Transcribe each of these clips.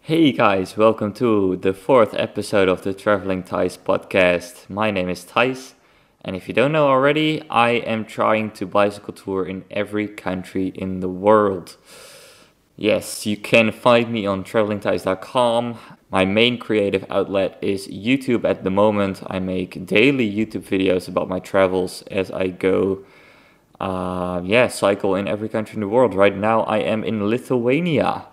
Hey guys, welcome to the fourth episode of the TravelingTice Podcast. My name is Tice, and if you don't know already, I am trying to bicycle tour in every country in the world. Yes, you can find me on TravelingTice.com. My main creative outlet is YouTube at the moment. I make daily YouTube videos about my travels as I go cycle in every country in the world. Right now I am in Lithuania.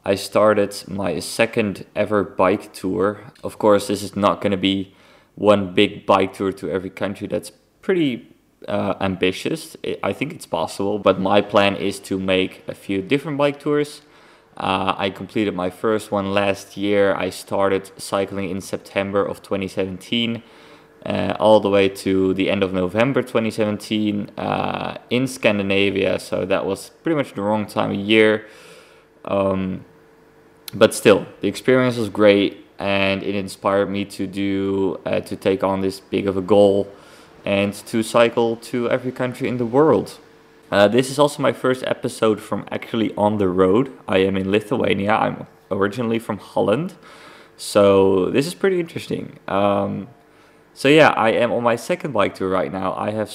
I started my second ever bike tour. Of course, this is not going to be one big bike tour to every country. That's pretty ambitious. I think it's possible, but my plan is to make a few different bike tours. I completed my first one last year. I started cycling in September of 2017, all the way to the end of November 2017 in Scandinavia. So that was pretty much the wrong time of year. But still, the experience was great, and it inspired me to take on this big of a goal and to cycle to every country in the world. This is also my first episode from actually on the road. I am in Lithuania. I'm originally from Holland, so this is pretty interesting. I am on my second bike tour right now. I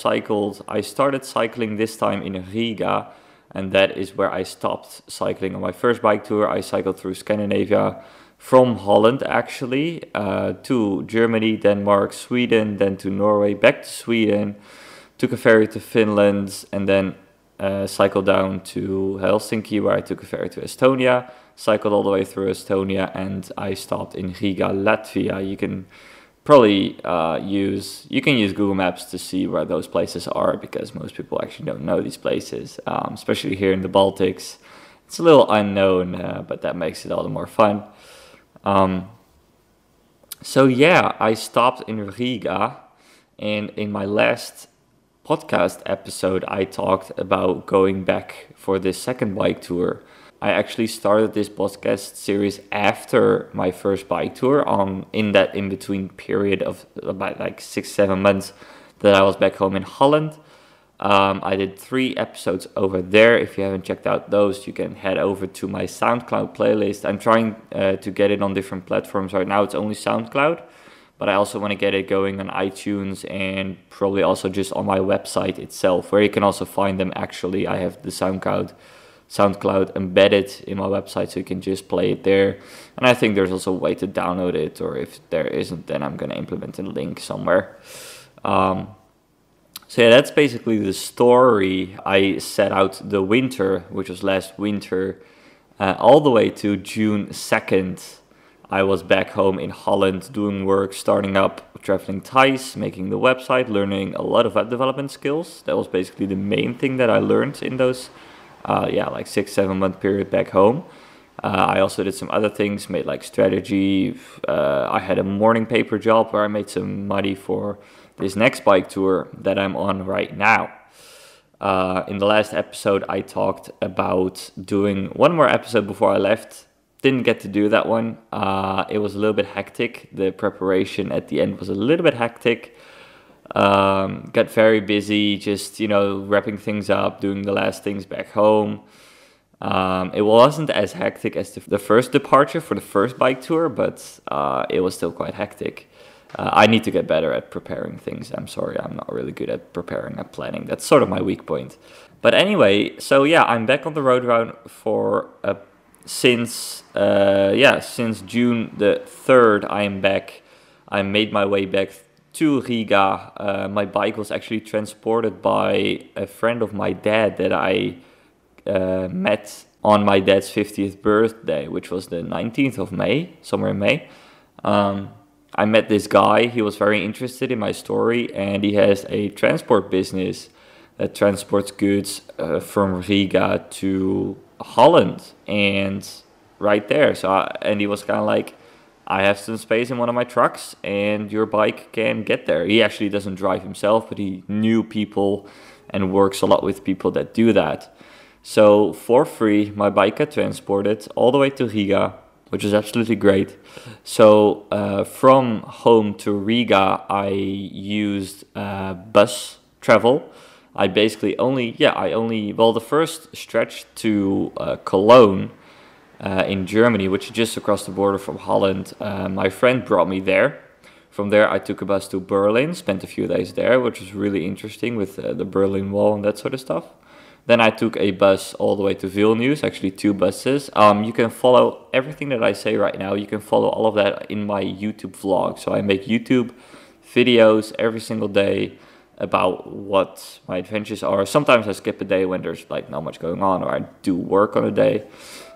started cycling this time in Riga, and that is where I stopped cycling on my first bike tour. I cycled through Scandinavia from Holland actually to Germany, Denmark, Sweden, then to Norway, back to Sweden, took a ferry to Finland, and then cycled down to Helsinki where I took a ferry to Estonia, cycled all the way through Estonia, and I stopped in Riga, Latvia. You can probably use Google Maps to see where those places are, because most people actually don't know these places, especially here in the Baltics. It's a little unknown, but that makes it all the more fun. I stopped in Riga, and in my last podcast episode, I talked about going back for this second bike tour. I actually started this podcast series after my first bike tour, in that in-between period of about 6-7 months that I was back home in Holland. I did 3 episodes over there. If you haven't checked out those, you can head over to my SoundCloud playlist. I'm trying to get it on different platforms. Right now it's only SoundCloud, but I also want to get it going on iTunes and probably also just on my website itself, where you can also find them. Actually, I have the SoundCloud embedded in my website, so you can just play it there. And I think there's also a way to download it, or if there isn't, then I'm going to implement a link somewhere. That's basically the story. I set out the winter, which was last winter, all the way to June 2nd. I was back home in Holland doing work, starting up TravelingTice, making the website, learning a lot of web development skills. That was basically the main thing that I learned in those 6-7 month period back home. I also did some other things, made strategy. I had a morning paper job where I made some money for this next bike tour that I'm on right now. In the last episode, I talked about doing one more episode before I left. Didn't get to do that one. It was a little bit hectic. The preparation at the end was a little bit hectic. Got very busy, just wrapping things up, doing the last things back home. It wasn't as hectic as the first departure for the first bike tour, but it was still quite hectic. I need to get better at preparing things. I'm sorry, I'm not really good at preparing and planning. That's sort of my weak point. But anyway, I'm back on the road round for since June the 3rd. I am back. I made my way back to Riga. My bike was actually transported by a friend of my dad that I met on my dad's 50th birthday, which was the 19th of May, somewhere in May. I met this guy. He was very interested in my story, and he has a transport business that transports goods from Riga to Holland and right there. And he was kind of like, I have some space in one of my trucks and your bike can get there. He actually doesn't drive himself, but he knew people and works a lot with people that do that. So for free, my bike got transported all the way to Riga, which is absolutely great. So from home to Riga, I used bus travel. The first stretch to Cologne in Germany, which is just across the border from Holland. My friend brought me there. From there, I took a bus to Berlin, spent a few days there, which was really interesting with the Berlin Wall and that sort of stuff. Then I took a bus all the way to Vilnius, actually 2 buses. You can follow everything that I say right now. You can follow all of that in my YouTube vlog. So I make YouTube videos every single day about what my adventures are. Sometimes I skip a day when there's like not much going on, or I do work on a day.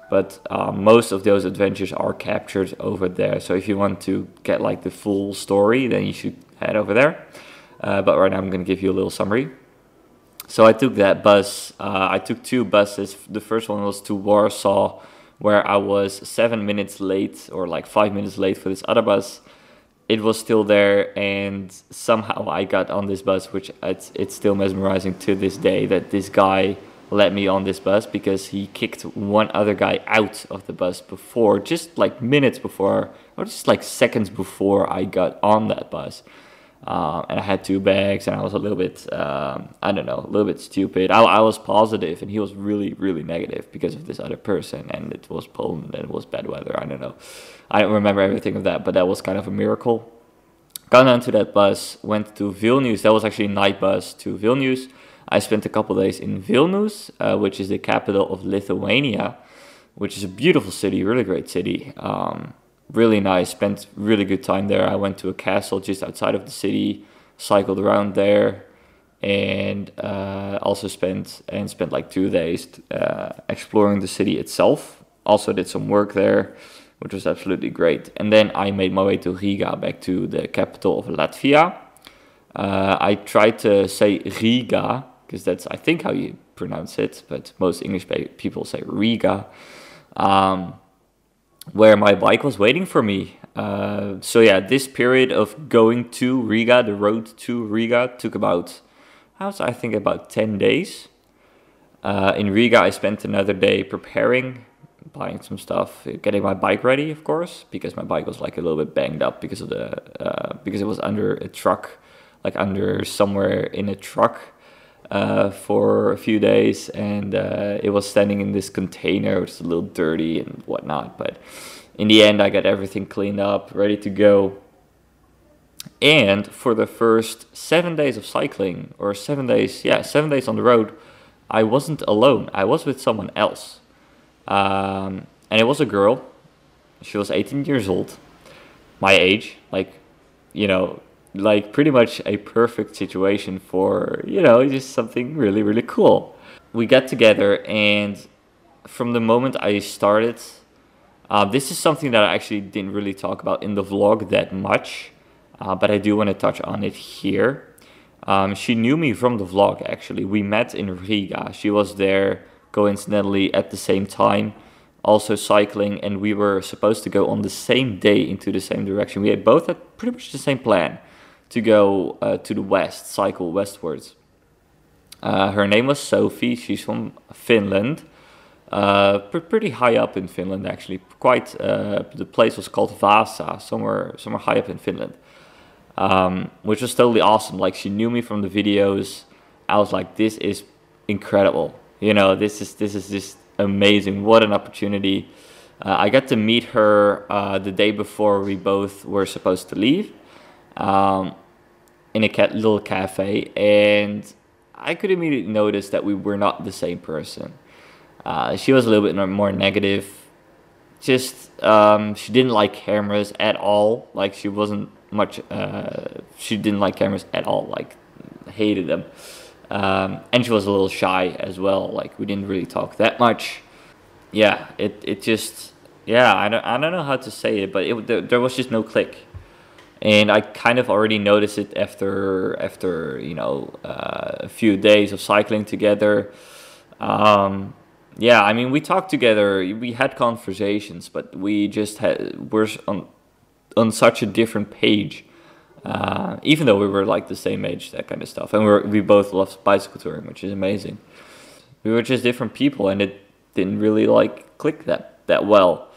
But most of those adventures are captured over there. So if you want to get like the full story, then you should head over there. But right now I'm going to give you a little summary. So I took that bus. I took 2 buses. The first one was to Warsaw, where I was 7 minutes late, or like 5 minutes late for this other bus. It was still there, and somehow I got on this bus, which it's still mesmerizing to this day that this guy let me on this bus, because he kicked one other guy out of the bus before, just like minutes before, or just like seconds before I got on that bus. And I had 2 bags, and I was a little bit, I don't know, a little bit stupid. I was positive, and he was really, really negative because of this other person, and it was Poland, and it was bad weather, I don't know. I don't remember everything of that, but that was kind of a miracle. Got onto that bus, went to Vilnius. That was actually a night bus to Vilnius. I spent a couple days in Vilnius, which is the capital of Lithuania, which is a beautiful city, really great city. Really nice, spent really good time there. I went to a castle just outside of the city, cycled around there, and also spent like 2 days exploring the city itself. Also did some work there, which was absolutely great. And then I made my way to Riga, back to the capital of Latvia. I tried to say Riga, because that's, I think, how you pronounce it, but most English people say Riga. Where my bike was waiting for me. So yeah, this period of going to Riga, the road to Riga, took about, I think about 10 days. In Riga, I spent another day preparing, buying some stuff, getting my bike ready, of course, because my bike was like a little bit banged up because of because it was under a truck, like under somewhere in a truck. For a few days, and it was standing in this container, which is a little dirty and whatnot, but in the end I got everything cleaned up, ready to go. And for the first 7 days of cycling, or 7 days, 7 days on the road, I wasn't alone. I was with someone else, and it was a girl. She was 18 years old, my age, like, you know, like pretty much a perfect situation for, you know, just something really, really cool. We got together, and from the moment I started, this is something that I actually didn't really talk about in the vlog that much, but I do want to touch on it here. She knew me from the vlog, actually. We met in Riga. She was there coincidentally at the same time, also cycling, and we were supposed to go on the same day into the same direction. We had both had pretty much the same plan, to go to the west, cycle westwards. Her name was Sophie. She's from Finland, pretty high up in Finland, actually. The place was called Vasa, somewhere high up in Finland, which was totally awesome. Like, she knew me from the videos. I was like, this is incredible. You know, this is just amazing. What an opportunity. I got to meet her the day before we both were supposed to leave. In a little cafe, and I could immediately notice that we were not the same person. She was a little bit more negative. Just she didn't like cameras at all. Like, she wasn't much. She didn't like cameras at all. Like, hated them. And she was a little shy as well. Like, we didn't really talk that much. Yeah, it just, yeah. I don't know how to say it, but there was just no click. And I kind of already noticed it after you know, a few days of cycling together. Yeah, I mean, we talked together, we had conversations, but we just were on such a different page. Even though we were like the same age, that kind of stuff, and we both loved bicycle touring, which is amazing. We were just different people, and it didn't really like click that well.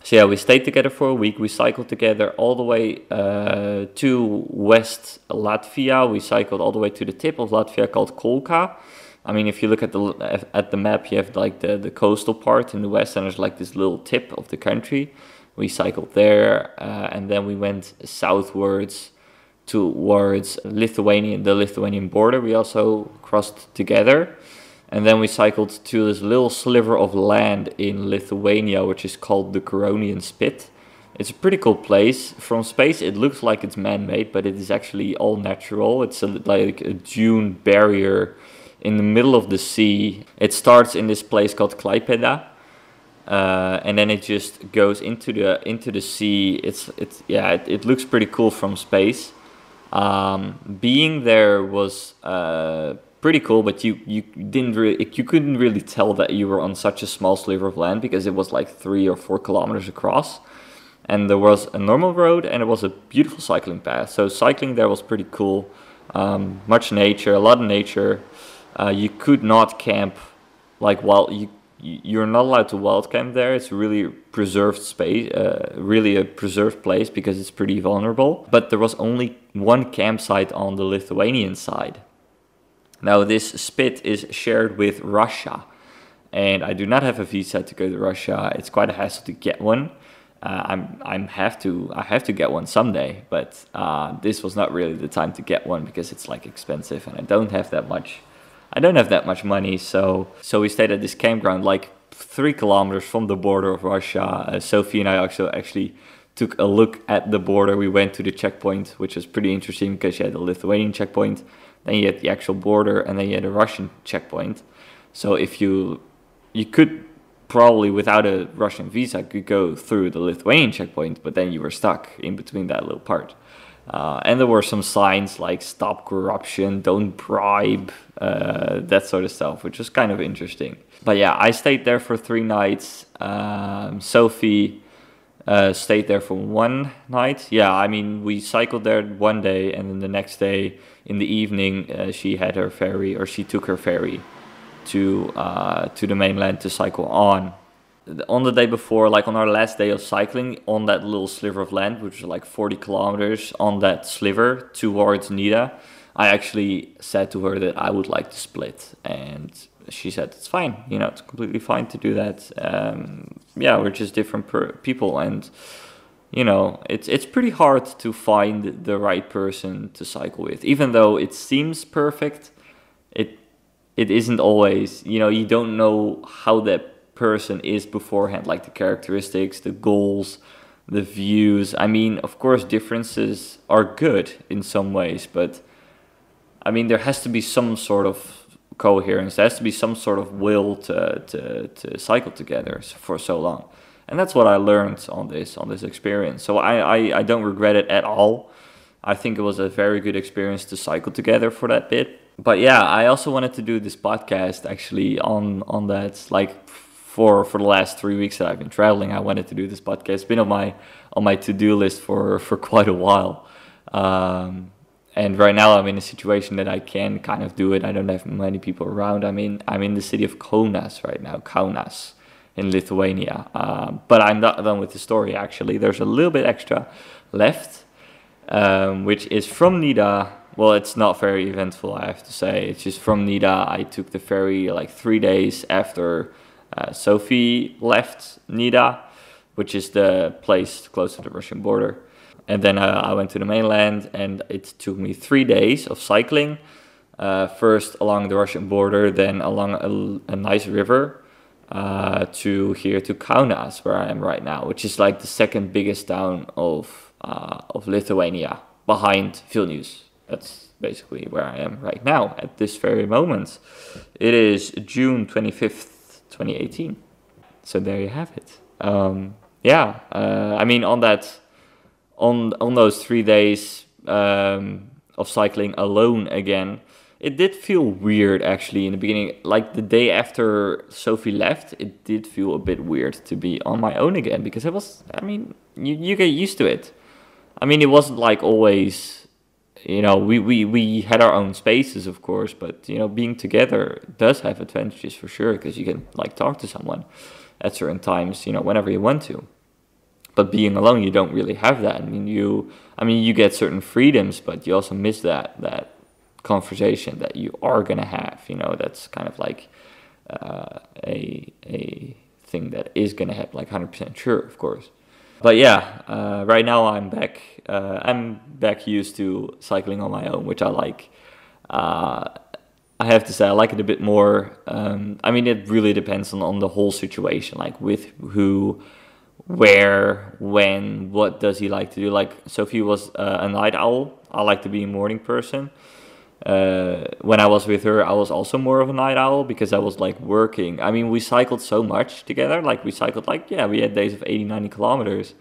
So yeah, we stayed together for a week. We cycled together all the way to West Latvia. We cycled all the way to the tip of Latvia called Kolka. I mean, if you look at the map, you have like the coastal part in the west, and there's like this little tip of the country. We cycled there, and then we went southwards towards Lithuania, the Lithuanian border. We also crossed together. And then we cycled to this little sliver of land in Lithuania, which is called the Coronian Spit. It's a pretty cool place. From space, it looks like it's man-made, but it is actually all natural. It's like a dune barrier in the middle of the sea. It starts in this place called Klaipėda, and then it just goes into the sea. It looks pretty cool from space. Being there was pretty cool, but you couldn't really tell that you were on such a small sliver of land because it was like 3 or 4 kilometers across, and there was a normal road and it was a beautiful cycling path. So cycling there was pretty cool. Much nature, a lot of nature. You could not camp like you're not allowed to wild camp there. It's really preserved space, really a preserved place because it's pretty vulnerable. But there was only one campsite on the Lithuanian side. Now this spit is shared with Russia, and I do not have a visa to go to Russia. It's quite a hassle to get one. I have to get one someday, but this was not really the time to get one because it's like expensive, and I don't have that much money. So we stayed at this campground like 3 kilometers from the border of Russia. Sophie and I actually took a look at the border. We went to the checkpoint, which was pretty interesting because you had the Lithuanian checkpoint, then you had the actual border, and then you had a Russian checkpoint. So if you could probably, without a Russian visa, could go through the Lithuanian checkpoint, but then you were stuck in between that little part. And there were some signs like "Stop corruption," "Don't bribe," that sort of stuff, which was kind of interesting. But yeah, I stayed there for 3 nights. Sophie stayed there for 1 night. Yeah, I mean, we cycled there one day, and then the next day in the evening, she took her ferry to the mainland to cycle on. On the day before, like on our last day of cycling, on that little sliver of land, which is like 40 kilometers on that sliver towards Nida, I actually said to her that I would like to split, and she said it's fine, it's completely fine to do that. We're just different people, and it's pretty hard to find the right person to cycle with. Even though it seems perfect, it isn't always. You don't know how that person is beforehand, like the characteristics, the goals, the views. I mean, of course, differences are good in some ways, but I mean, there has to be some sort of coherence. There has to be some sort of will to cycle together for so long. And that's what I learned on this experience. So I don't regret it at all. I think it was a very good experience to cycle together for that bit. But yeah, I also wanted to do this podcast actually on that, like for the last 3 weeks that I've been traveling. I wanted to do this podcast. It's been on my to-do list for quite a while. And right now I'm in a situation that I can kind of do it. I don't have many people around. I'm in the city of Kaunas right now, Kaunas in Lithuania. But I'm not done with the story actually. There's a little bit extra left, which is from Nida. Well, it's not very eventful, I have to say. It's just from Nida. I took the ferry like 3 days after Sophie left Nida, which is the place close to the Russian border. And then I went to the mainland, and it took me 3 days of cycling. First along the Russian border, then along a nice river to Kaunas, where I am right now, which is like the second biggest town of Lithuania, behind Vilnius. That's basically where I am right now at this very moment. It is June 25th, 2018. So there you have it. I mean, on those 3 days of cycling alone again, it did feel weird actually in the beginning. Like the day after Sophie left, it did feel a bit weird to be on my own again, because you get used to it. I mean, it wasn't like always, we had our own spaces, of course, but being together does have advantages for sure, because you can like talk to someone at certain times, whenever you want to. But being alone, you don't really have that. I mean, you get certain freedoms, but you also miss that conversation that you are gonna have. You know, that's kind of like a thing that is gonna happen, like 100% sure, of course. But yeah, right now I'm back. I'm back used to cycling on my own, which I like. I have to say I like it a bit more. I mean, it really depends on the whole situation, like with who, where, when, what does he like to do. Like Sophie was a night owl. I like to be a morning person. When I was with her, I was also more of a night owl because I was like working. I mean, we cycled so much together. Like we cycled we had days of 80, 90 kilometers.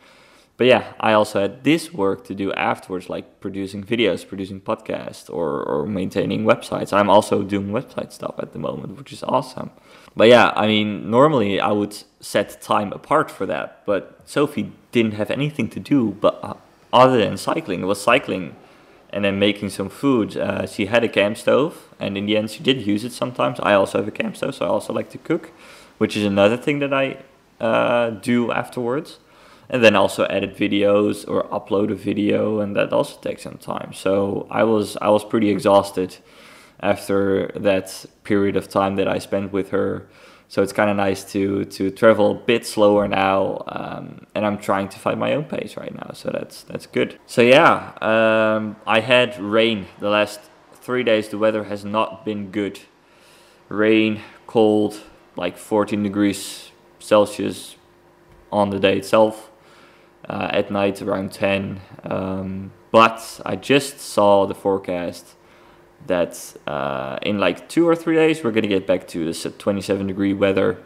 But yeah, I also had this work to do afterwards, like producing videos, producing podcasts, or maintaining websites. I'm also doing website stuff at the moment, which is awesome. But yeah, I mean, normally I would set time apart for that. But Sophie didn't have anything to do but other than cycling. It was cycling and then making some food. She had a camp stove, and in the end she did use it sometimes. I also have a camp stove, so I also like to cook, which is another thing that I do afterwards. And then also edit videos or upload a video, and that also takes some time. So I was pretty exhausted after that period of time that I spent with her. So it's kind of nice to travel a bit slower now, and I'm trying to find my own pace right now. So that's good. So yeah, I had rain the last 3 days. The weather has not been good. Rain, cold, like 14 degrees Celsius on the day itself. At night around 10. But I just saw the forecast that in like 2 or 3 days we're gonna get back to this 27-degree weather,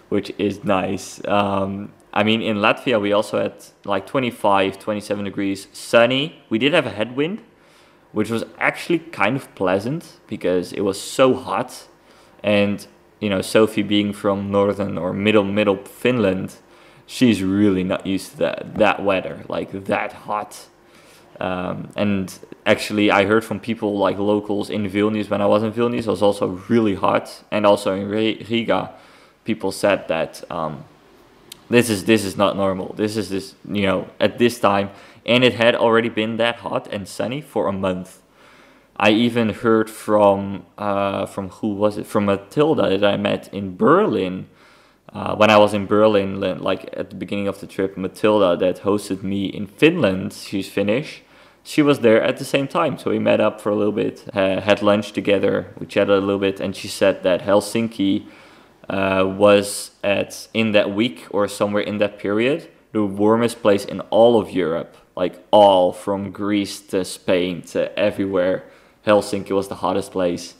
which is nice. I mean, in Latvia we also had like 25, 27 degrees, sunny. We did have a headwind, which was actually kind of pleasant because it was so hot. And you know, Sophie being from northern or middle Finland, she's really not used to that weather, like that hot. And actually, I heard from people like locals in Vilnius, when I was in Vilnius, it was also really hot. And also in Riga, people said that this is not normal. This is you know, at this time. And it had already been that hot and sunny for a month. I even heard from who was it? From Matilda that I met in Berlin. When I was in Berlin, like at the beginning of the trip, Matilda that hosted me in Finland, she's Finnish, she was there at the same time. So we met up for a little bit, had lunch together, we chatted a little bit, and she said that Helsinki was in that week or somewhere in that period, the warmest place in all of Europe, like all from Greece to Spain to everywhere. Helsinki was the hottest place,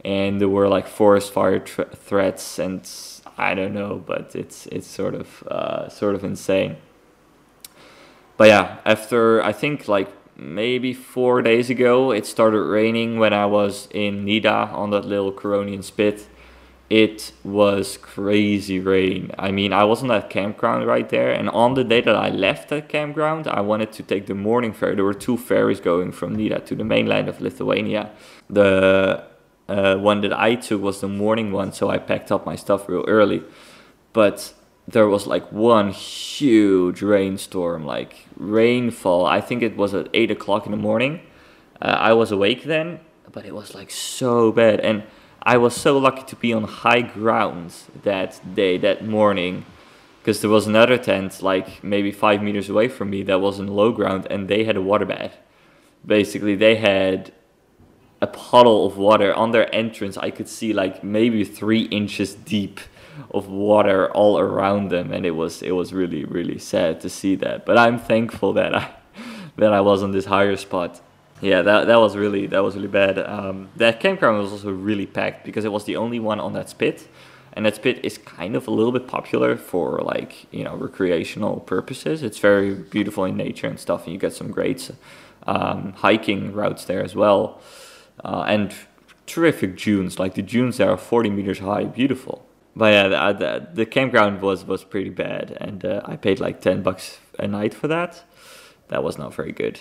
and there were like forest fire threats, and I don't know, but it's sort of insane. But yeah, after I think like maybe 4 days ago, it started raining when I was in Nida on that little Curonian spit. It was crazy rain. I mean, I was on that campground right there, and on the day that I left that campground, I wanted to take the morning ferry. There were 2 ferries going from Nida to the mainland of Lithuania. The one that I took was the morning one, so I packed up my stuff real early. But there was like one huge rainstorm, like rainfall. I think it was at 8 o'clock in the morning. I was awake then, but it was like so bad. And I was so lucky to be on high ground that day, that morning, because there was another tent like maybe 5 meters away from me that was in low ground, and they had a waterbed. Basically, they had a puddle of water on their entrance. I could see like maybe 3 inches deep of water all around them, and it was really, really sad to see that. But I'm thankful that I was on this higher spot. Yeah, that was really bad. That campground was also really packed because it was the only one on that spit, and that spit is kind of a little bit popular for like, you know, recreational purposes. It's very beautiful in nature and stuff, and you get some great hiking routes there as well, and terrific dunes. Like the dunes there are 40 meters high, beautiful. But yeah, the campground was pretty bad, and I paid like $10 a night for that. That was not very good.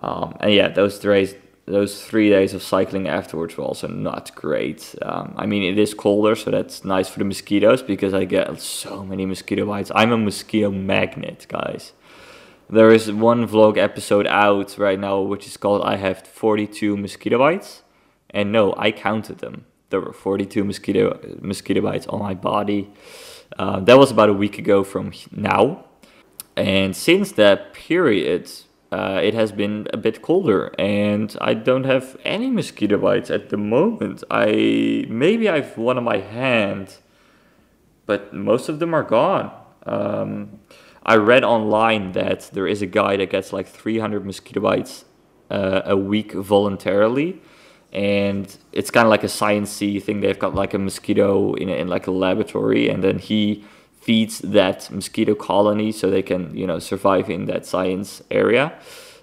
And yeah, those 3 days of cycling afterwards were also not great. I mean, it is colder, so that's nice for the mosquitoes because I get so many mosquito bites. I'm a mosquito magnet, guys. There is one vlog episode out right now, which is called I Have 42 Mosquito Bites. And no, I counted them. There were 42 mosquito bites on my body. That was about a week ago from now. And since that period, it has been a bit colder, and I don't have any mosquito bites at the moment. Maybe I've one on my hand, but most of them are gone. I read online that there is a guy that gets like 300 mosquito bites a week voluntarily, and it's kind of like a sciencey thing. They've got like a mosquito in like a laboratory, and then he feeds that mosquito colony so they can, survive in that science area.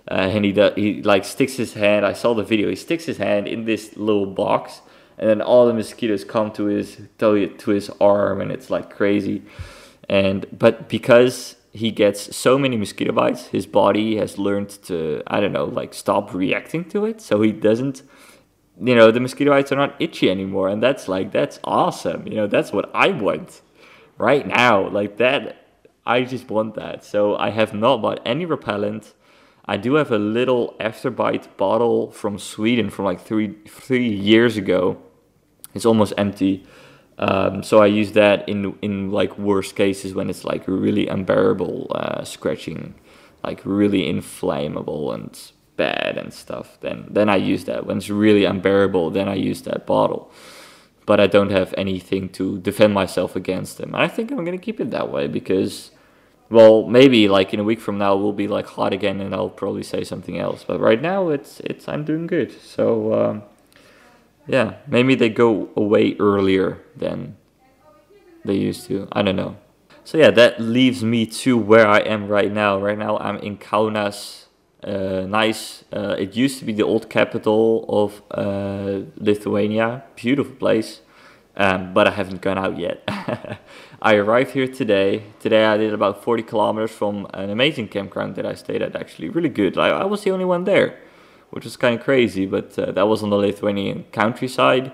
And he like sticks his hand. I saw the video. He sticks his hand in this little box, and then all the mosquitoes come to his arm, and it's like crazy. But because he gets so many mosquito bites, his body has learned to, I don't know, like stop reacting to it. So he doesn't, the mosquito bites are not itchy anymore, and that's awesome. That's what I want right now, like that. I just want that. So I have not bought any repellent. I do have a little afterbite bottle from Sweden from like three years ago. It's almost empty. So I use that in like worst cases when it's like really unbearable scratching, like really inflammable and bad and stuff. Then I use that. When it's really unbearable, then I use that bottle. But I don't have anything to defend myself against them. And I think I'm going to keep it that way because, well, maybe like in a week from now we'll be like hot again and I'll probably say something else. But right now I'm doing good. So yeah, maybe they go away earlier than they used to. I don't know. So yeah, that leaves me to where I am right now. Right now I'm in Kaunas. Nice. It used to be the old capital of Lithuania. Beautiful place. But I haven't gone out yet. I arrived here today. Today I did about 40 kilometers from an amazing campground that I stayed at, actually. Really good. I was the only one there, which was kind of crazy, but that was on the Lithuanian countryside.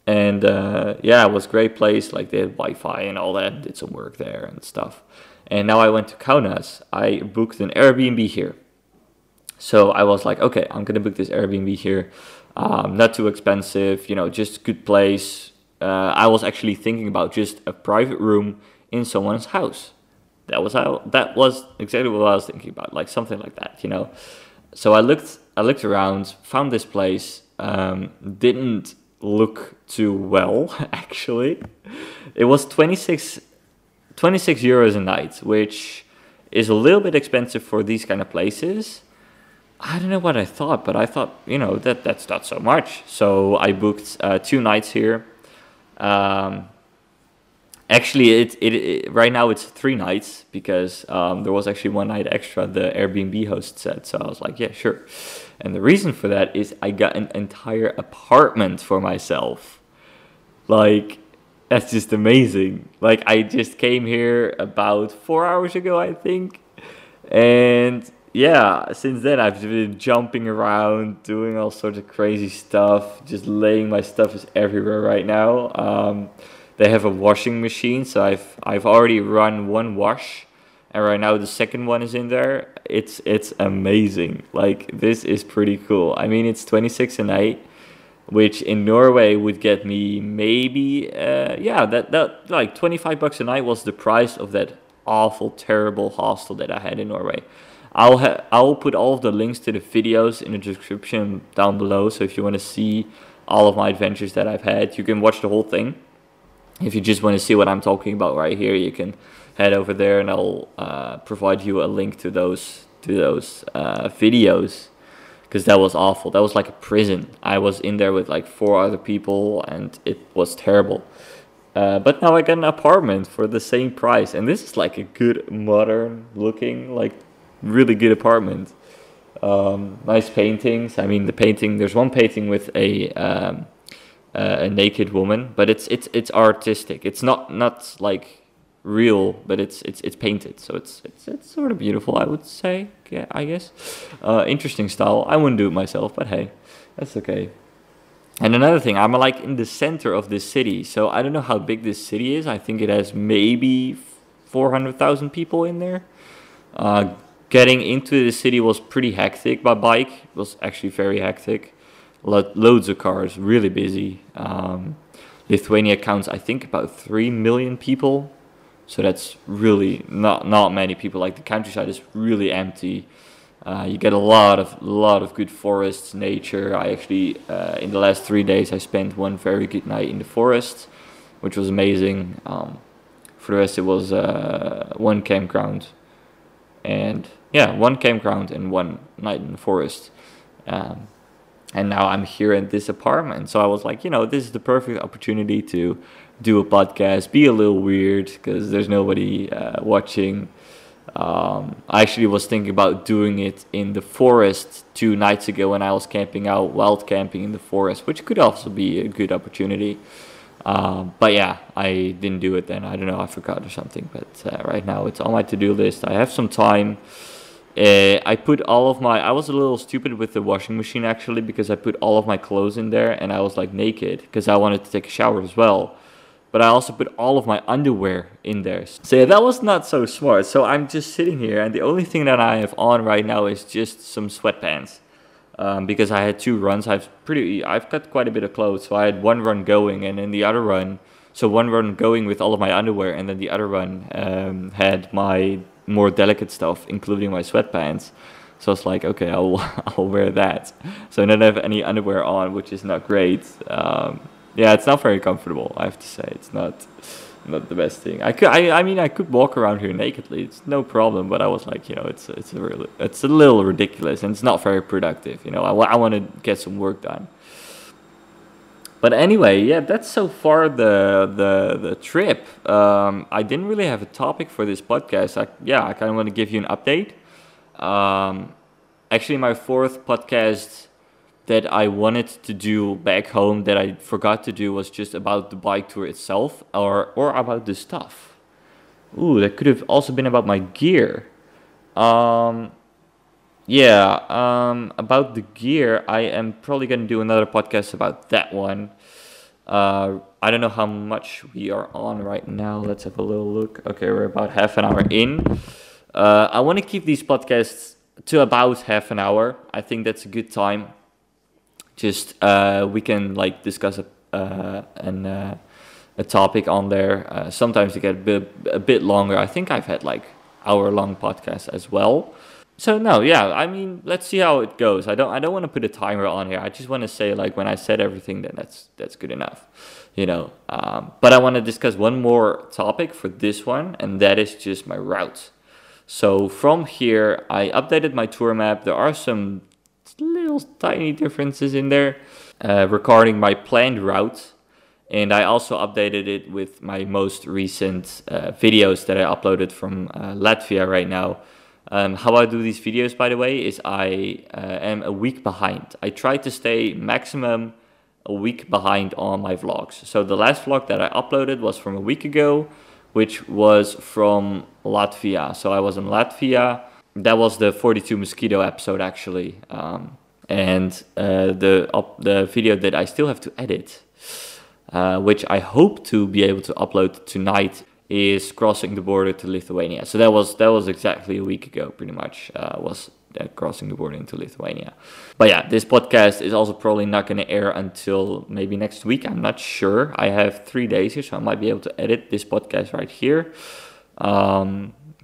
And yeah, it was a great place. Like they had Wi-Fi and all that. Did some work there and stuff. And now I went to Kaunas. I booked an Airbnb here. So I was like, okay, I'm going to book this Airbnb here. Not too expensive, just good place. I was actually thinking about just a private room in someone's house. That was exactly what I was thinking about, like something like that, So I looked around, found this place. Didn't look too well, actually. It was 26 euros a night, which is a little bit expensive for these kind of places. I don't know what I thought, but I thought, that's not so much. So I booked 2 nights here. Actually, it right now it's 3 nights because there was actually 1 night extra, the Airbnb host said. So I was like, yeah, sure. And the reason for that is I got an entire apartment for myself. Like, that's just amazing. Like, I just came here about 4 hours ago, I think. And yeah, since then I've been jumping around, doing all sorts of crazy stuff. Just laying my stuff is everywhere right now. They have a washing machine, so I've already run 1 wash. And right now the second one is in there. It's amazing. Like, this is pretty cool. I mean, it's 26 a night. Which in Norway would get me maybe, that like $25 a night was the price of that awful, terrible hostel that I had in Norway. I'll put all of the links to the videos in the description down below. So if you want to see all of my adventures that I've had, you can watch the whole thing. If you just want to see what I'm talking about right here, you can head over there and I'll provide you a link to those videos. Because that was awful. That was like a prison. I was in there with like 4 other people and it was terrible. But now I got an apartment for the same price. And this is like a good modern looking, like really good apartment. Nice paintings. I mean, there's one painting with a naked woman, but it's artistic. It's not like real, but it's painted, so it's sort of beautiful, I would say. Yeah, I guess. Interesting style. I wouldn't do it myself, but hey, that's okay. And another thing, I'm like in the center of this city, so I don't know how big this city is. I think it has maybe 400,000 people in there. Getting into the city was pretty hectic by bike. It was actually very hectic. Loads of cars, really busy. Lithuania counts, I think, about 3 million people. So that's really not many people. Like the countryside is really empty. You get a lot of good forests, nature. I actually in the last 3 days I spent one very good night in the forest, which was amazing. For the rest, it was one campground, and one night in the forest. And now I'm here in this apartment. So I was like, this is the perfect opportunity to do a podcast, be a little weird because there's nobody watching. I actually was thinking about doing it in the forest 2 nights ago when I was camping out, wild camping in the forest, which could also be a good opportunity. But yeah, I didn't do it then. I don't know, I forgot or something. But right now it's on my to-do list. I have some time. I was a little stupid with the washing machine actually, because I put all of my clothes in there and I was like naked because I wanted to take a shower as well. But I also put all of my underwear in there. So yeah, that was not so smart. So I'm just sitting here and the only thing that I have on right now is just some sweatpants. Because I had 2 runs. I've got quite a bit of clothes. So I had one run going and then the other run. So one run going with all of my underwear and then the other run had my more delicate stuff, including my sweatpants. So it's like, okay, I'll wear that. So I don't have any underwear on, which is not great. Yeah, it's not very comfortable, I have to say. It's not the best thing. I could walk around here nakedly. It's no problem. But I was like, it's a little ridiculous and it's not very productive. I want to get some work done. But anyway, yeah, that's so far the trip. I didn't really have a topic for this podcast. I kind of want to give you an update. Actually, my 4th podcast that I wanted to do back home that I forgot to do was just about the bike tour itself or about the stuff. Ooh, that could have also been about my gear. About the gear, I am probably going to do another podcast about that one. I don't know how much we are on right now. Let's have a little look. Okay, we're about half an hour in. I want to keep these podcasts to about half an hour. I think that's a good time. Just we can discuss a topic on there. Sometimes they get a bit longer. I think I've had hour-long podcasts as well. So no, yeah, let's see how it goes. I don't want to put a timer on here. I just want to say when I said everything, then that's good enough, But I want to discuss one more topic for this one, and that is just my route. So from here, I updated my tour map. There are some little tiny differences in there regarding my planned route. And I also updated it with my most recent videos that I uploaded from Latvia right now. How I do these videos, by the way, is I am a week behind. I try to stay maximum a week behind on my vlogs. So the last vlog that I uploaded was from a week ago, which was from Latvia. So I was in Latvia. That was the 42 mosquito episode, actually. And the video that I still have to edit, which I hope to be able to upload tonight, is crossing the border to Lithuania. So that was exactly a week ago, pretty much, was crossing the border into Lithuania. But yeah, this podcast is also probably not going to air until maybe next week. I'm not sure. I have 3 days here, so I might be able to edit this podcast right here.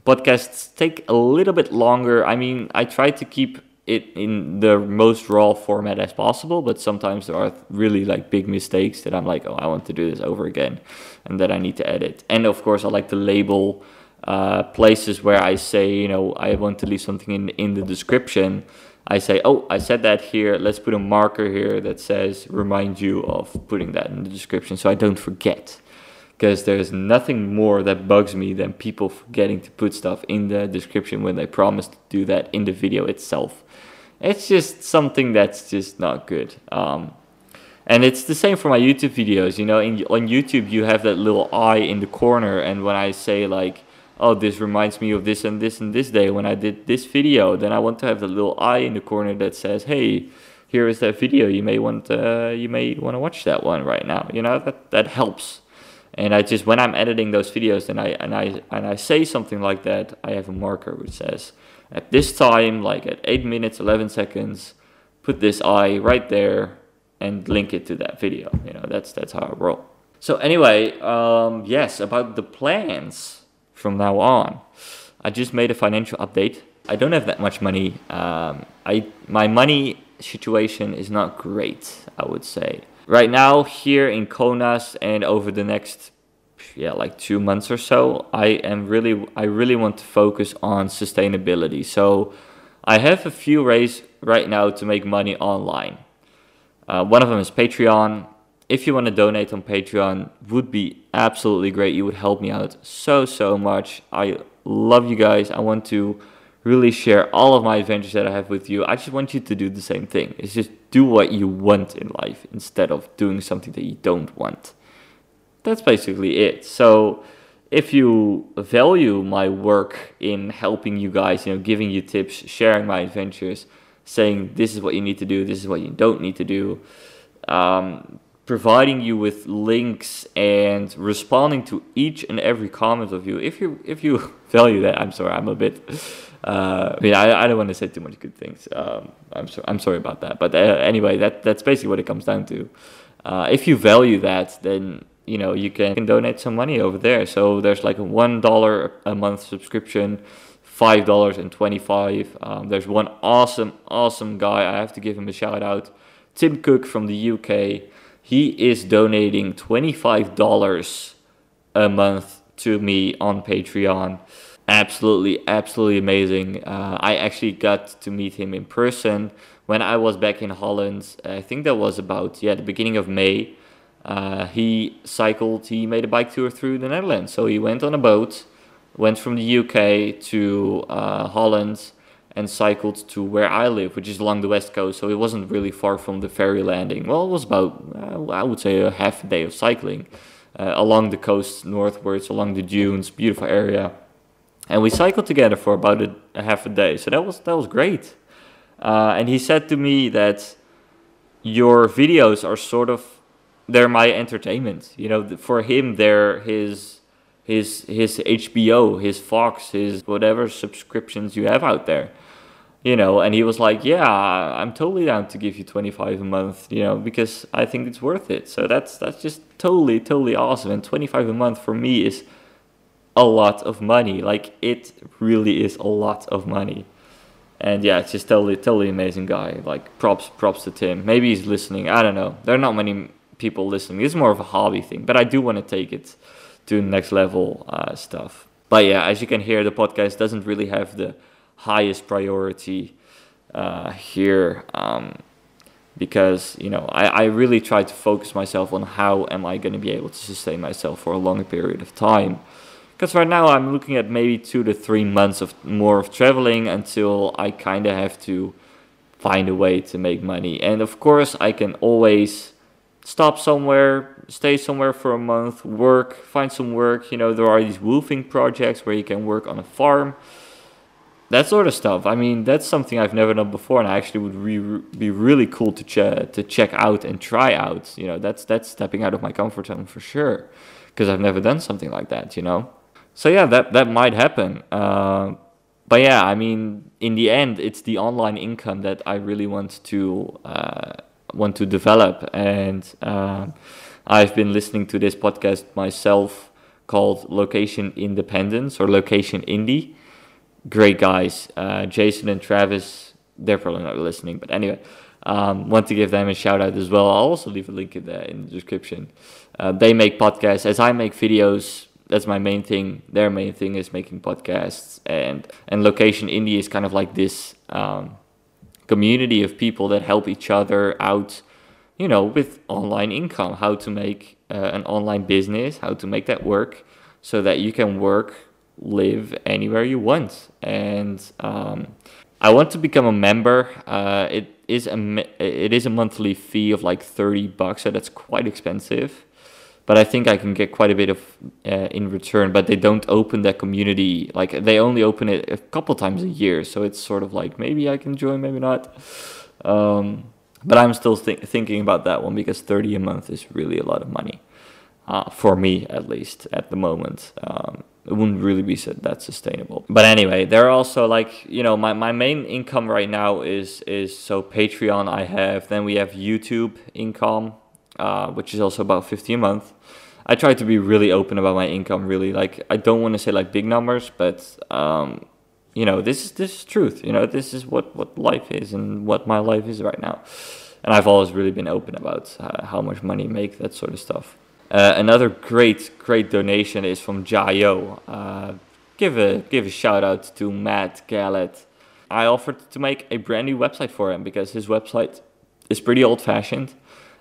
Podcasts take a little bit longer. I try to keep it in the most raw format as possible, but sometimes there are really big mistakes that I'm like, oh, I want to do this over again, and that I need to edit. And of course, I like to label places where I say, I want to leave something in the description. I say, oh, I said that here. Let's put a marker here that says remind you of putting that in the description, so I don't forget. Because there's nothing more that bugs me than people forgetting to put stuff in the description when they promise to do that in the video itself. It's just something that's just not good. And it's the same for my YouTube videos. On YouTube, you have that little eye in the corner. And when I say oh, this reminds me of this and this and this day when I did this video, then I want to have the little eye in the corner that says, hey, here is that video. You may want to watch that one right now. That helps. And I just, when I'm editing those videos and I say something like that, I have a marker which says at this time, like at 8 minutes 11 seconds, put this I right there and link it to that video. That's how I roll. So anyway, yes, about the plans from now on. I just made a financial update. I don't have that much money. My money situation is not great, I would say. Right now, here in Kaunas and over the next, like 2 months or so, I really want to focus on sustainability. So I have a few ways right now to make money online. One of them is Patreon. If you want to donate on Patreon, would be absolutely great. You would help me out so much. I love you guys. I want to really share all of my adventures that I have with you. I just want you to do the same thing. It's just do what you want in life instead of doing something that you don't want. That's basically it. So if you value my work in helping you guys, giving you tips, sharing my adventures, saying this is what you need to do, this is what you don't need to do, providing you with links and responding to each and every comment of you. If you value that, I'm sorry, I'm a bit. I don't want to say too much good things. I'm sorry about that. But anyway, that's basically what it comes down to. If you value that, then you can donate some money over there. So there's like a $1 a month subscription, $5.25. There's one awesome guy. I have to give him a shout out. Tim Cook from the UK. He is donating $25 a month to me on Patreon. Absolutely amazing. I actually got to meet him in person when I was back in Holland. I think that was about the beginning of May. He made a bike tour through the Netherlands. So he went on a boat, went from the UK to Holland, and cycled to where I live, which is along the west coast. So it wasn't really far from the ferry landing. Well, it was about, I would say, a half a day of cycling along the coast northwards, along the dunes, beautiful area. And we cycled together for about a half a day. So that was great. And he said to me that your videos are they're my entertainment. For him, they're his HBO, his Fox, his whatever subscriptions you have out there. And he was like, yeah, I'm totally down to give you $25 a month, because I think it's worth it. So that's just totally awesome. And $25 a month for me is a lot of money. Like, it really is a lot of money. And yeah, it's just totally amazing guy. Like, props to Tim. Maybe he's listening. I don't know. There are not many people listening. It's more of a hobby thing, but I do want to take it to the next level stuff. But yeah, as you can hear, the podcast doesn't really have the highest priority here because I really try to focus myself on how am I going to be able to sustain myself for a longer period of time. Because right now I'm looking at maybe 2 to 3 months of more of traveling until I kind of have to find a way to make money. And of course I can always stop somewhere, stay somewhere for a month, find some work. There are these woofing projects where you can work on a farm. That sort of stuff. I mean, that's something I've never done before, and I actually would be really cool to check out and try out. That's stepping out of my comfort zone for sure, because I've never done something like that. So yeah, that might happen. But yeah, I mean, in the end, it's the online income that I really want to develop, and I've been listening to this podcast myself called Location Independence or Location Indie. Great guys, Jason and Travis. They're probably not listening, but anyway, want to give them a shout out as well. I'll also leave a link in the description. They make podcasts as I make videos. That's my main thing. Their main thing is making podcasts, and Location Indie is kind of like this community of people that help each other out, with online income, how to make an online business, how to make that work so that you can live anywhere you want. And I want to become a member. It is a monthly fee of like $30, so that's quite expensive. But I think I can get quite a bit of in return. But they don't open that community. Like, they only open it a couple times a year. So it's sort of like, maybe I can join, maybe not. But I'm still thinking about that one, because $30 a month is really a lot of money. for me at least at the moment. It wouldn't really be that sustainable. But anyway, there are also like, you know, my main income right now is so Patreon I have. Then we have YouTube income, which is also about 50 a month. I try to be really open about my income, really. Like, I don't want to say like big numbers, but you know, this is truth. You know, this is what life is and what my life is right now. And I've always really been open about how much money you make, that sort of stuff. Another great donation is from JaYoe. Give a shout out to Matt Galat. I offered to make a brand new website for him because his website is pretty old fashioned.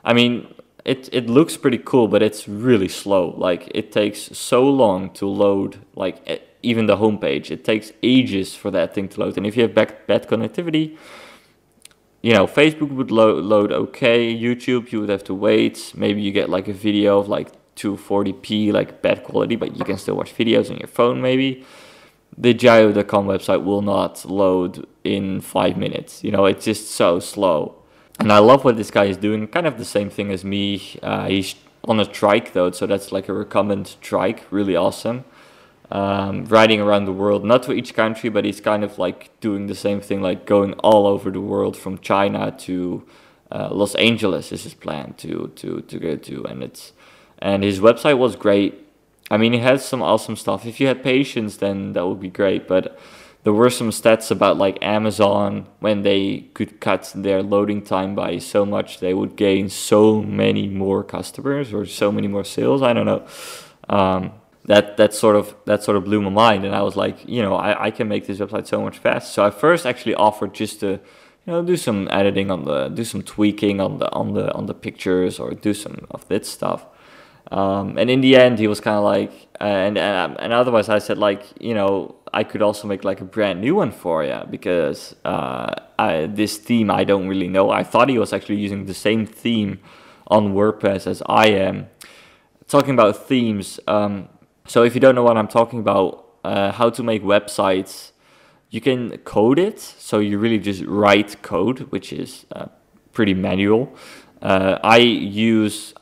I mean, it looks pretty cool, but it's really slow. Like, it takes so long to load, like even the homepage. It takes ages for that thing to load. And if you have bad connectivity, you know, Facebook would load okay. YouTube, you would have to wait. Maybe you get like a video of like 240p, like bad quality, but you can still watch videos on your phone maybe. The JaYoe.com website will not load in 5 minutes. You know, it's just so slow. And I love what this guy is doing. Kind of the same thing as me. He's on a trike though, so that's like a recumbent trike. Really awesome. Riding around the world, not to each country, but he's kind of like doing the same thing, like going all over the world from China to Los Angeles is his plan to go to, and his website was great. I mean, he has some awesome stuff. If you had patience, then that would be great. But there were some stats about like Amazon, when they could cut their loading time by so much, they would gain so many more customers or so many more sales. I don't know. That sort of blew my mind, and I was like, you know, I can make this website so much faster. So I first actually offered just to, you know, do some editing do some tweaking on the pictures, or do some of that stuff. And in the end, he was kind of like, and otherwise I said, like, you know, I could also make like a brand new one for you, because this theme I don't really know. I thought he was actually using the same theme on WordPress as I am. Talking about themes. So if you don't know what I'm talking about, how to make websites, you can code it. So you really just write code, which is pretty manual. I use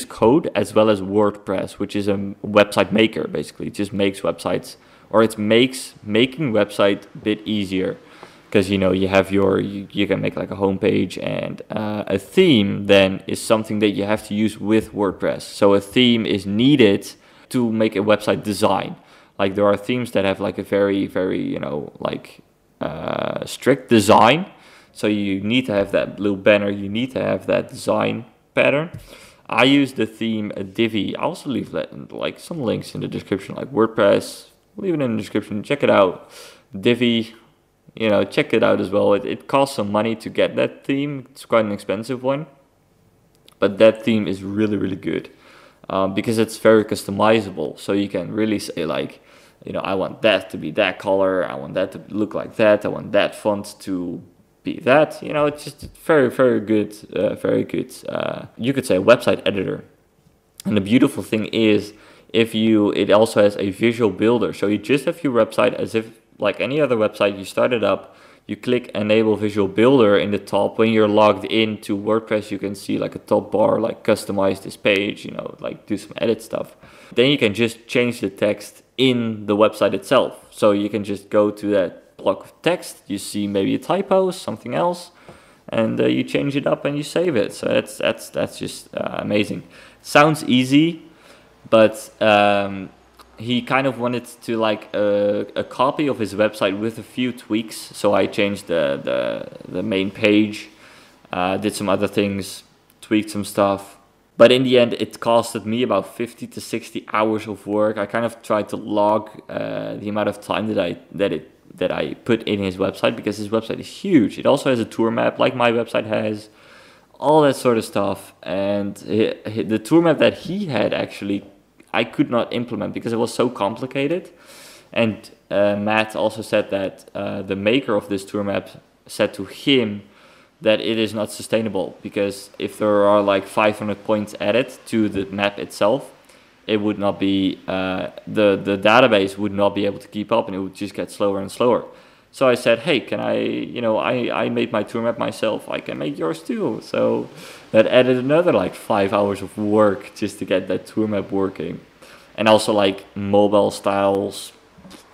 code as well as WordPress, which is a website maker, basically. It just makes websites, or it makes making website a bit easier. Because, you know, you have you can make like a homepage, and a theme then is something that you have to use with WordPress. So a theme is needed to make a website design. Like, there are themes that have like a very, you know, like strict design. So you need to have that little banner. You need to have that design pattern. I use the theme Divi. I also leave like some links in the description, like WordPress. Leave it in the description. Check it out. Divi, you know, check it out as well. It costs some money to get that theme. It's quite an expensive one, but that theme is really good. Because it's very customizable, so you can really say, like, you know, I want that to be that color, I want that to look like that, I want that font to be that. You know, it's just very good, you could say a website editor. And the beautiful thing is, it also has a visual builder, so you just have your website as if like any other website. You start it up, you click enable visual builder in the top. When you're logged into WordPress, you can see like a top bar, like customize this page, you know, like do some edit stuff. Then you can just change the text in the website itself. So you can just go to that block of text, you see maybe a typo, something else, and you change it up and you save it. So that's just amazing. Sounds easy, but he kind of wanted to like a copy of his website with a few tweaks. So I changed the main page, did some other things, tweaked some stuff. But in the end, it costed me about 50 to 60 hours of work. I kind of tried to log the amount of time that I put in his website, because his website is huge. It also has a tour map, like my website has, all that sort of stuff. And the tour map that he had, actually, I could not implement because it was so complicated. And Matt also said that the maker of this tour map said to him that it is not sustainable, because if there are like 500 points added to the map itself, it would not be, the database would not be able to keep up, and it would just get slower and slower. So I said, hey, can I made my tour map myself. I can make yours too. So that added another like 5 hours of work just to get that tour map working. And also like mobile styles,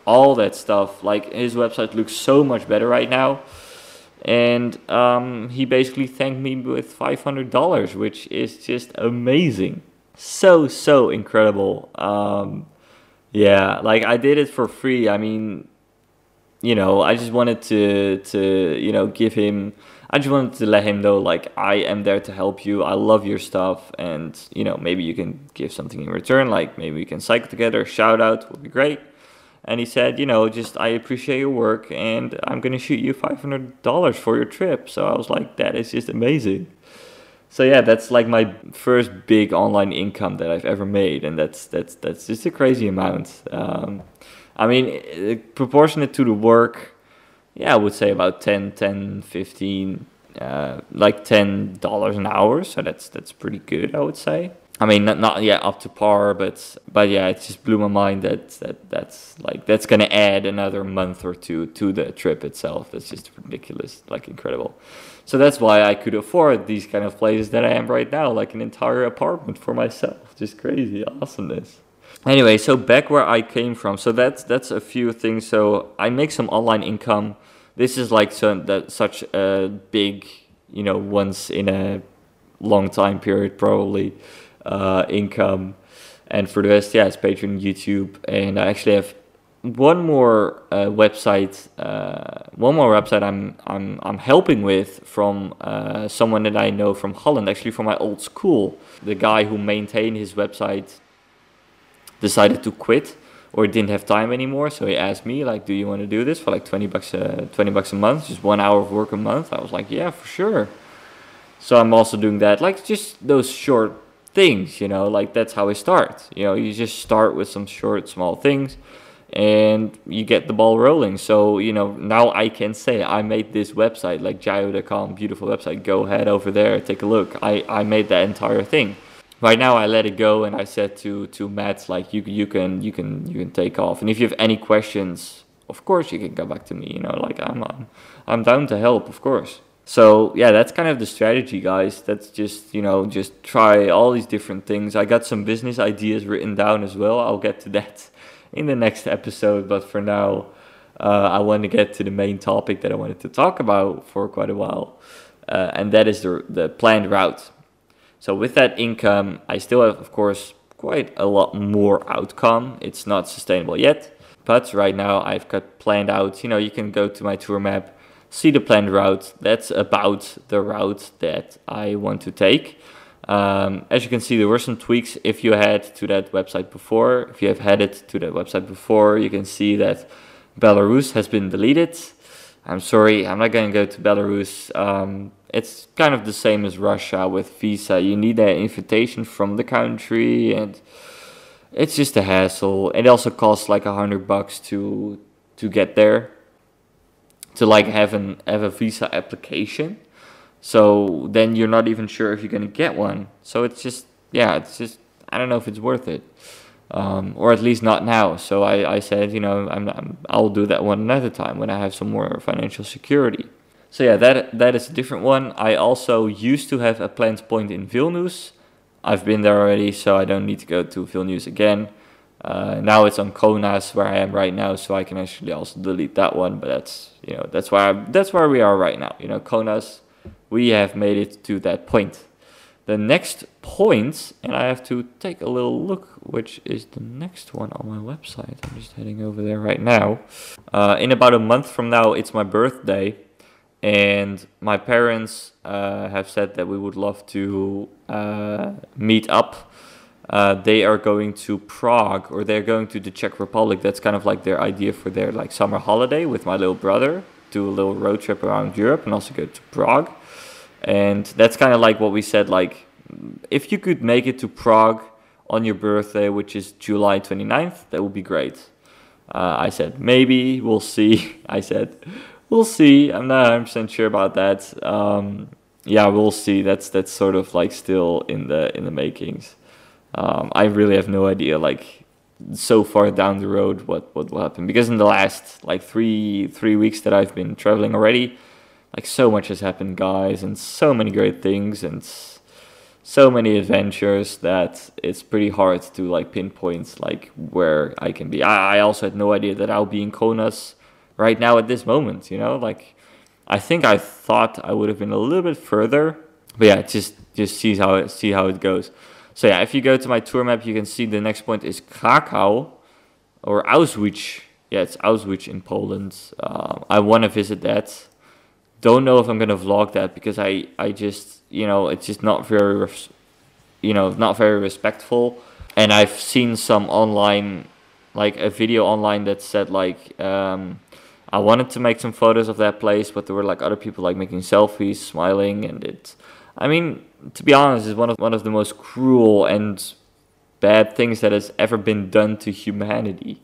all that stuff. Like his website looks so much better right now. And he basically thanked me with $500, which is just amazing. So incredible. Yeah, like I did it for free. I mean, I just wanted to give him, I just wanted to let him know, like, I am there to help you. I love your stuff. And, maybe you can give something in return. Like, maybe we can cycle together. Shout out would be great. And he said, just, I appreciate your work and I'm going to shoot you $500 for your trip. So I was like, that is just amazing. So yeah, that's like my first big online income that I've ever made. And that's just a crazy amount. I mean, proportionate to the work, yeah, I would say about 15, like $10 an hour. So that's pretty good, I would say. I mean, not yet up to par, but yeah, it just blew my mind that's gonna add another month or two to the trip itself. That's just ridiculous, like incredible. So that's why I could afford these kind of places that I am right now, like an entire apartment for myself. Just crazy awesomeness. Anyway, so back where I came from. So that's a few things. So I make some online income. This is like such a big, once in a long time period probably income. And for the rest, yeah, it's Patreon, YouTube, and I actually have one more website. One more website I'm helping with from someone that I know from Holland, actually from my old school. The guy who maintained his website decided to quit or didn't have time anymore, so he asked me, like, do you want to do this for like $20 a month, just 1 hour of work a month? I was like, yeah, for sure. So I'm also doing that, like just those short things, like that's how I start. You just start with some short, small things and you get the ball rolling. So, now I can say I made this website, like JaYoe.com, beautiful website. Go ahead over there, take a look. I made that entire thing. Right now I let it go and I said to Matt, like, you can take off. And if you have any questions, of course you can come back to me, like I'm down to help, of course. So yeah, that's kind of the strategy, guys. That's just, just try all these different things. I got some business ideas written down as well. I'll get to that in the next episode. But for now, I want to get to the main topic that I wanted to talk about for quite a while. And that is the planned route. So with that income, I still have, of course, quite a lot more outcome. It's not sustainable yet. But right now I've got planned out, you can go to my tour map, see the planned route. That's about the route that I want to take. As you can see, there were some tweaks. If you had to that website before, if you have headed to that website before, you can see that Belarus has been deleted. I'm sorry, I'm not going to go to Belarus. It's kind of the same as Russia with visa. You need an invitation from the country and it's just a hassle. It also costs like $100 to get there, to like have a visa application. So then you're not even sure if you're gonna get one. So it's just I don't know if it's worth it, or at least not now. So I said, I'll do that one another time when I have some more financial security. So yeah, that is a different one. I also used to have a planned point in Vilnius. I've been there already, so I don't need to go to Vilnius again. Now it's on Kaunas where I am right now, so I can actually also delete that one. But that's where we are right now. Kaunas, we have made it to that point. The next point, and I have to take a little look, which is the next one on my website. I'm just heading over there right now. In about a month from now, it's my birthday. And my parents have said that we would love to meet up. They are going to Prague, or they're going to the Czech Republic. That's kind of like their idea for their like summer holiday with my little brother. Do a little road trip around Europe and also go to Prague. And that's kind of like what we said, like if you could make it to Prague on your birthday, which is July 29th, that would be great. I said, maybe, we'll see. I said, we'll see. I'm not 100% sure about that. Yeah, we'll see. That's sort of like still in the makings. I really have no idea. Like so far down the road what will happen, because in the last like three weeks that I've been traveling already, like so much has happened, guys, and so many great things and so many adventures that it's pretty hard to like pinpoint like where I can be. I also had no idea that I'll be in Kaunas right now at this moment, you know, like I think I thought I would have been a little bit further, but yeah, just see how it goes. So yeah, if you go to my tour map, you can see the next point is Krakow or Auschwitz. Yeah, it's Auschwitz in Poland. I want to visit that. Don't know if I'm gonna vlog that because I just, you know, it's just not very, not very respectful. And I've seen some online, like a video online that said like I wanted to make some photos of that place, but there were like other people like making selfies, smiling, and I mean, to be honest, it's one of the most cruel and bad things that has ever been done to humanity.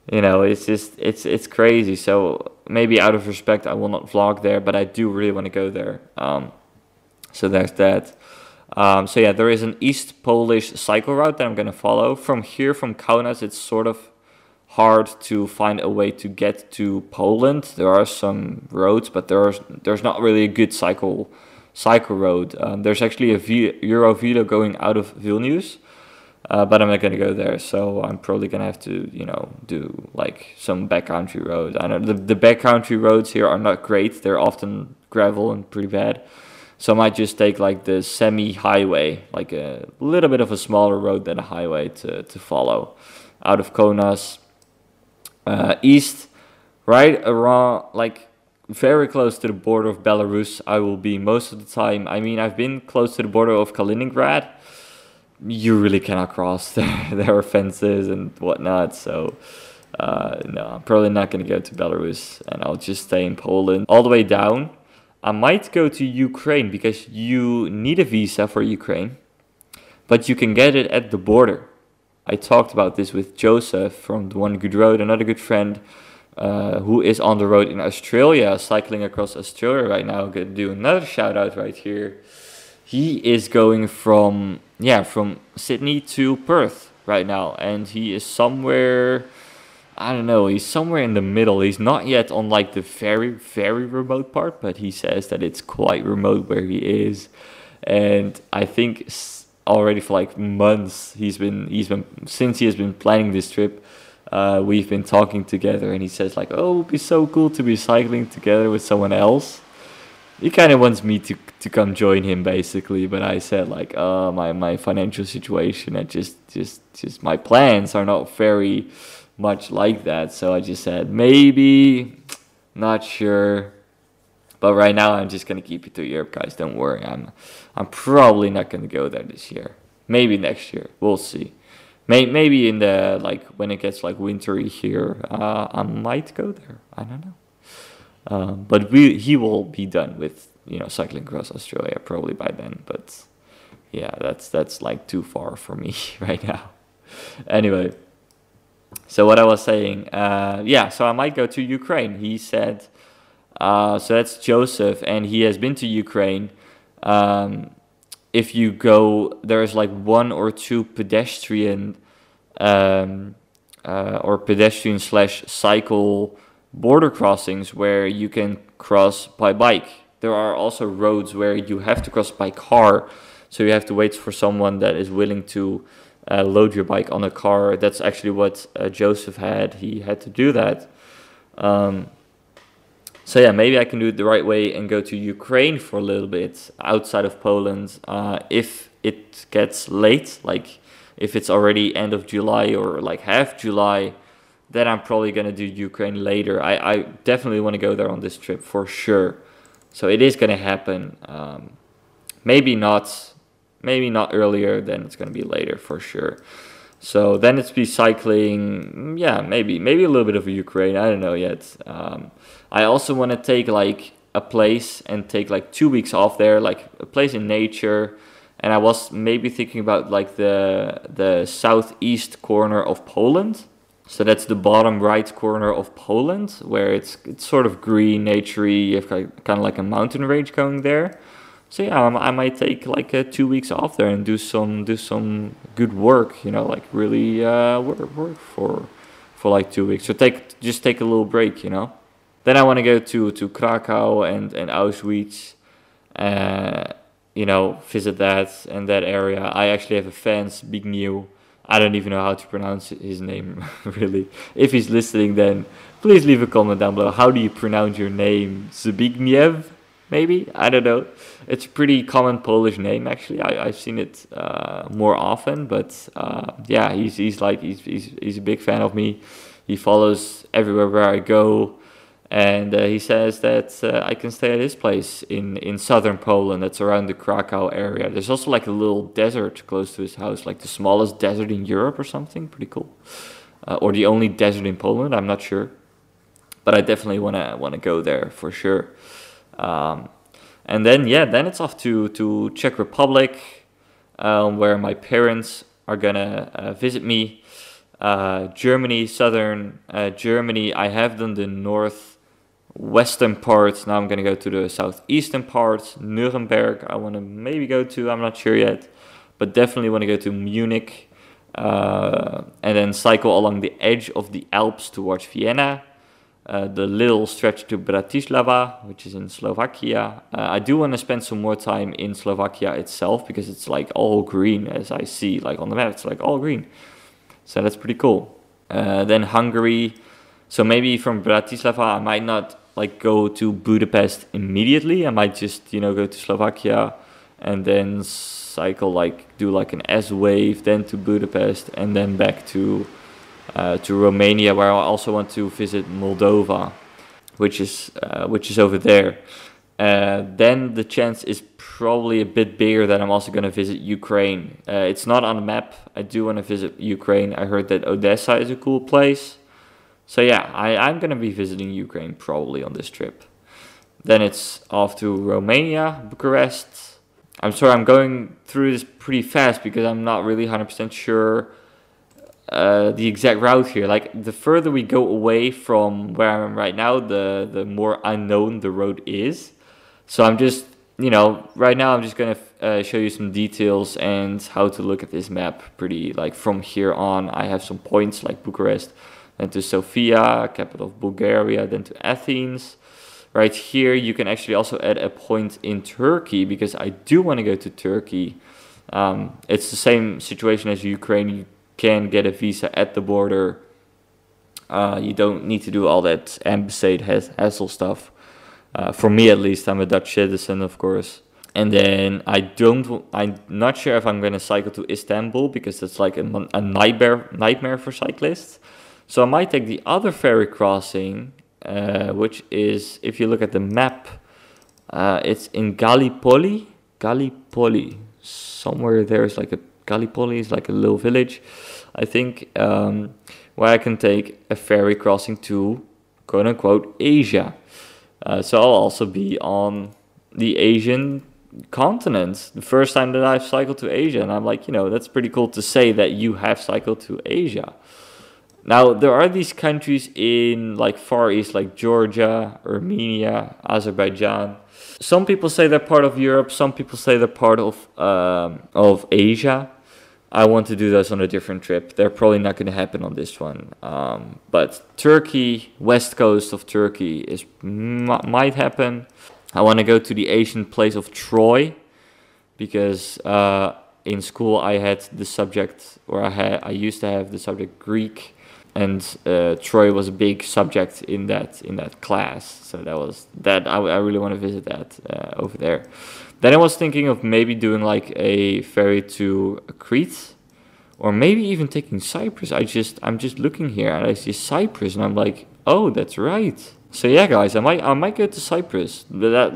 You know, it's just it's crazy. So maybe out of respect, I will not vlog there, but I do really want to go there. So there's that. So yeah, there is an East Polish cycle route that I'm gonna follow. From here, from Kaunas, it's sort of hard to find a way to get to Poland. There are some roads, but there's not really a good cycle road. There's actually a Eurovelo going out of Vilnius, but I'm not gonna go there, so I'm probably gonna have to, you know, do like some backcountry roads. I know the backcountry roads here are not great. They're often gravel and pretty bad. So I might just take like the semi-highway, like a little bit of a smaller road than a highway to follow out of Kaunas. East, right around, like very close to the border of Belarus, I will be most of the time. I mean, I've been close to the border of Kaliningrad. You really cannot cross there. There are fences and whatnot. So, no, I'm probably not going to go to Belarus, and I'll just stay in Poland. All the way down, I might go to Ukraine because you need a visa for Ukraine, but you can get it at the border. I talked about this with Joseph from the One Good Road, another good friend who is on the road in Australia, cycling across Australia right now. I'm going to do another shout out right here. He is going from Sydney to Perth right now, and he is somewhere, I don't know, he's somewhere in the middle. He's not yet on like the very, very remote part, but he says that it's quite remote where he is. And I think already for like months since he has been planning this trip, we've been talking together, and he says like, oh, it'd be so cool to be cycling together with someone else. He kind of wants me to come join him basically, but I said like, my financial situation and just my plans are not very much like that, so I just said maybe, not sure. But right now, I'm just gonna keep it to Europe, guys. Don't worry. I'm probably not gonna go there this year. Maybe next year. We'll see. Maybe in the like when it gets like wintry here, I might go there. I don't know. But he will be done with, you know, cycling across Australia probably by then. But yeah, that's like too far for me right now. Anyway, so what I was saying, so I might go to Ukraine. He said. So that's Joseph, and he has been to Ukraine. If you go, there's like one or two pedestrian or pedestrian/cycle border crossings where you can cross by bike. There are also roads where you have to cross by car, so you have to wait for someone that is willing to load your bike on a car. That's actually what Joseph had. He had to do that. So yeah, maybe I can do it the right way and go to Ukraine for a little bit outside of Poland. If it gets late, like if it's already end of July or like half July, then I'm probably going to do Ukraine later. I definitely want to go there on this trip for sure. So it is going to happen. Maybe not earlier, then it's going to be later for sure. So then it's be cycling, yeah, maybe a little bit of Ukraine. I don't know yet. I also want to take like a place and take like 2 weeks off there, like a place in nature. And I was maybe thinking about like the southeast corner of Poland. So that's the bottom right corner of Poland, where it's sort of green, naturey. You have kind of like a mountain range going there. So yeah, I might take like 2 weeks off there and do some good work. You know, like really work for like 2 weeks. So just take a little break. You know. Then I want to go to Krakow and Auschwitz. You know, visit that area. I actually have a fan, Zbigniew. I don't even know how to pronounce his name, really. If he's listening, then please leave a comment down below. How do you pronounce your name? Zbigniew, maybe? I don't know. It's a pretty common Polish name, actually. I've seen it more often, but yeah, he's a big fan of me. He follows everywhere where I go. And he says that I can stay at his place in southern Poland. That's around the Krakow area. There's also like a little desert close to his house, like the smallest desert in Europe or something. Pretty cool. Or the only desert in Poland, I'm not sure. But I definitely wanna go there for sure. And then it's off to Czech Republic, where my parents are gonna visit me. Germany, southern Germany. I have done the northwestern part. Now I'm gonna go to the southeastern part. Nuremberg, I want to maybe go to. I'm not sure yet, but definitely want to go to Munich, and then cycle along the edge of the Alps towards Vienna. The little stretch to Bratislava, which is in Slovakia. I do want to spend some more time in Slovakia itself because it's like all green, as I see like on the map. It's like all green. So that's pretty cool. Then Hungary. So maybe from Bratislava, I might not like go to Budapest immediately. I might just, go to Slovakia and then cycle, do like an S wave, then to Budapest and then back to Romania, where I also want to visit Moldova, which is over there. Then the chance is probably a bit bigger that I'm also going to visit Ukraine. It's not on the map. I do want to visit Ukraine. I heard that Odessa is a cool place. So yeah, I'm going to be visiting Ukraine probably on this trip. Then it's off to Romania, Bucharest. I'm sorry, I'm going through this pretty fast because I'm not really 100% sure the exact route here. Like, the further we go away from where I am right now, the more unknown the road is. So I'm just, right now I'm just going to show you some details and how to look at this map pretty, from here on. I have some points like Bucharest, then to Sofia, capital of Bulgaria, then to Athens. Right here, you can actually also add a point in Turkey because I do want to go to Turkey. It's the same situation as Ukraine. You can get a visa at the border. You don't need to do all that embassy hassle stuff. For me, at least, I'm a Dutch citizen, of course. And then I'm not sure if I'm going to cycle to Istanbul because it's like a nightmare for cyclists. So I might take the other ferry crossing, which is, if you look at the map, it's in Gallipoli. Somewhere there's like a Gallipoli is like a little village, I think, where I can take a ferry crossing to, quote unquote, Asia. So I'll also be on the Asian continent. The first time that I've cycled to Asia, and I'm like, that's pretty cool to say that you have cycled to Asia. Now, there are these countries in Far East, like Georgia, Armenia, Azerbaijan. Some people say they're part of Europe. Some people say they're part of Asia. I want to do those on a different trip. They're probably not going to happen on this one. But Turkey, west coast of Turkey, might happen. I want to go to the ancient place of Troy because in school I had the subject, or I used to have the subject Greek, and Troy was a big subject in that class. So I really want to visit that over there. Then I was thinking of maybe doing like a ferry to Crete, or maybe even taking Cyprus. I'm just looking here and I see Cyprus and I'm like, oh, that's right. So yeah, guys, I might go to Cyprus. But that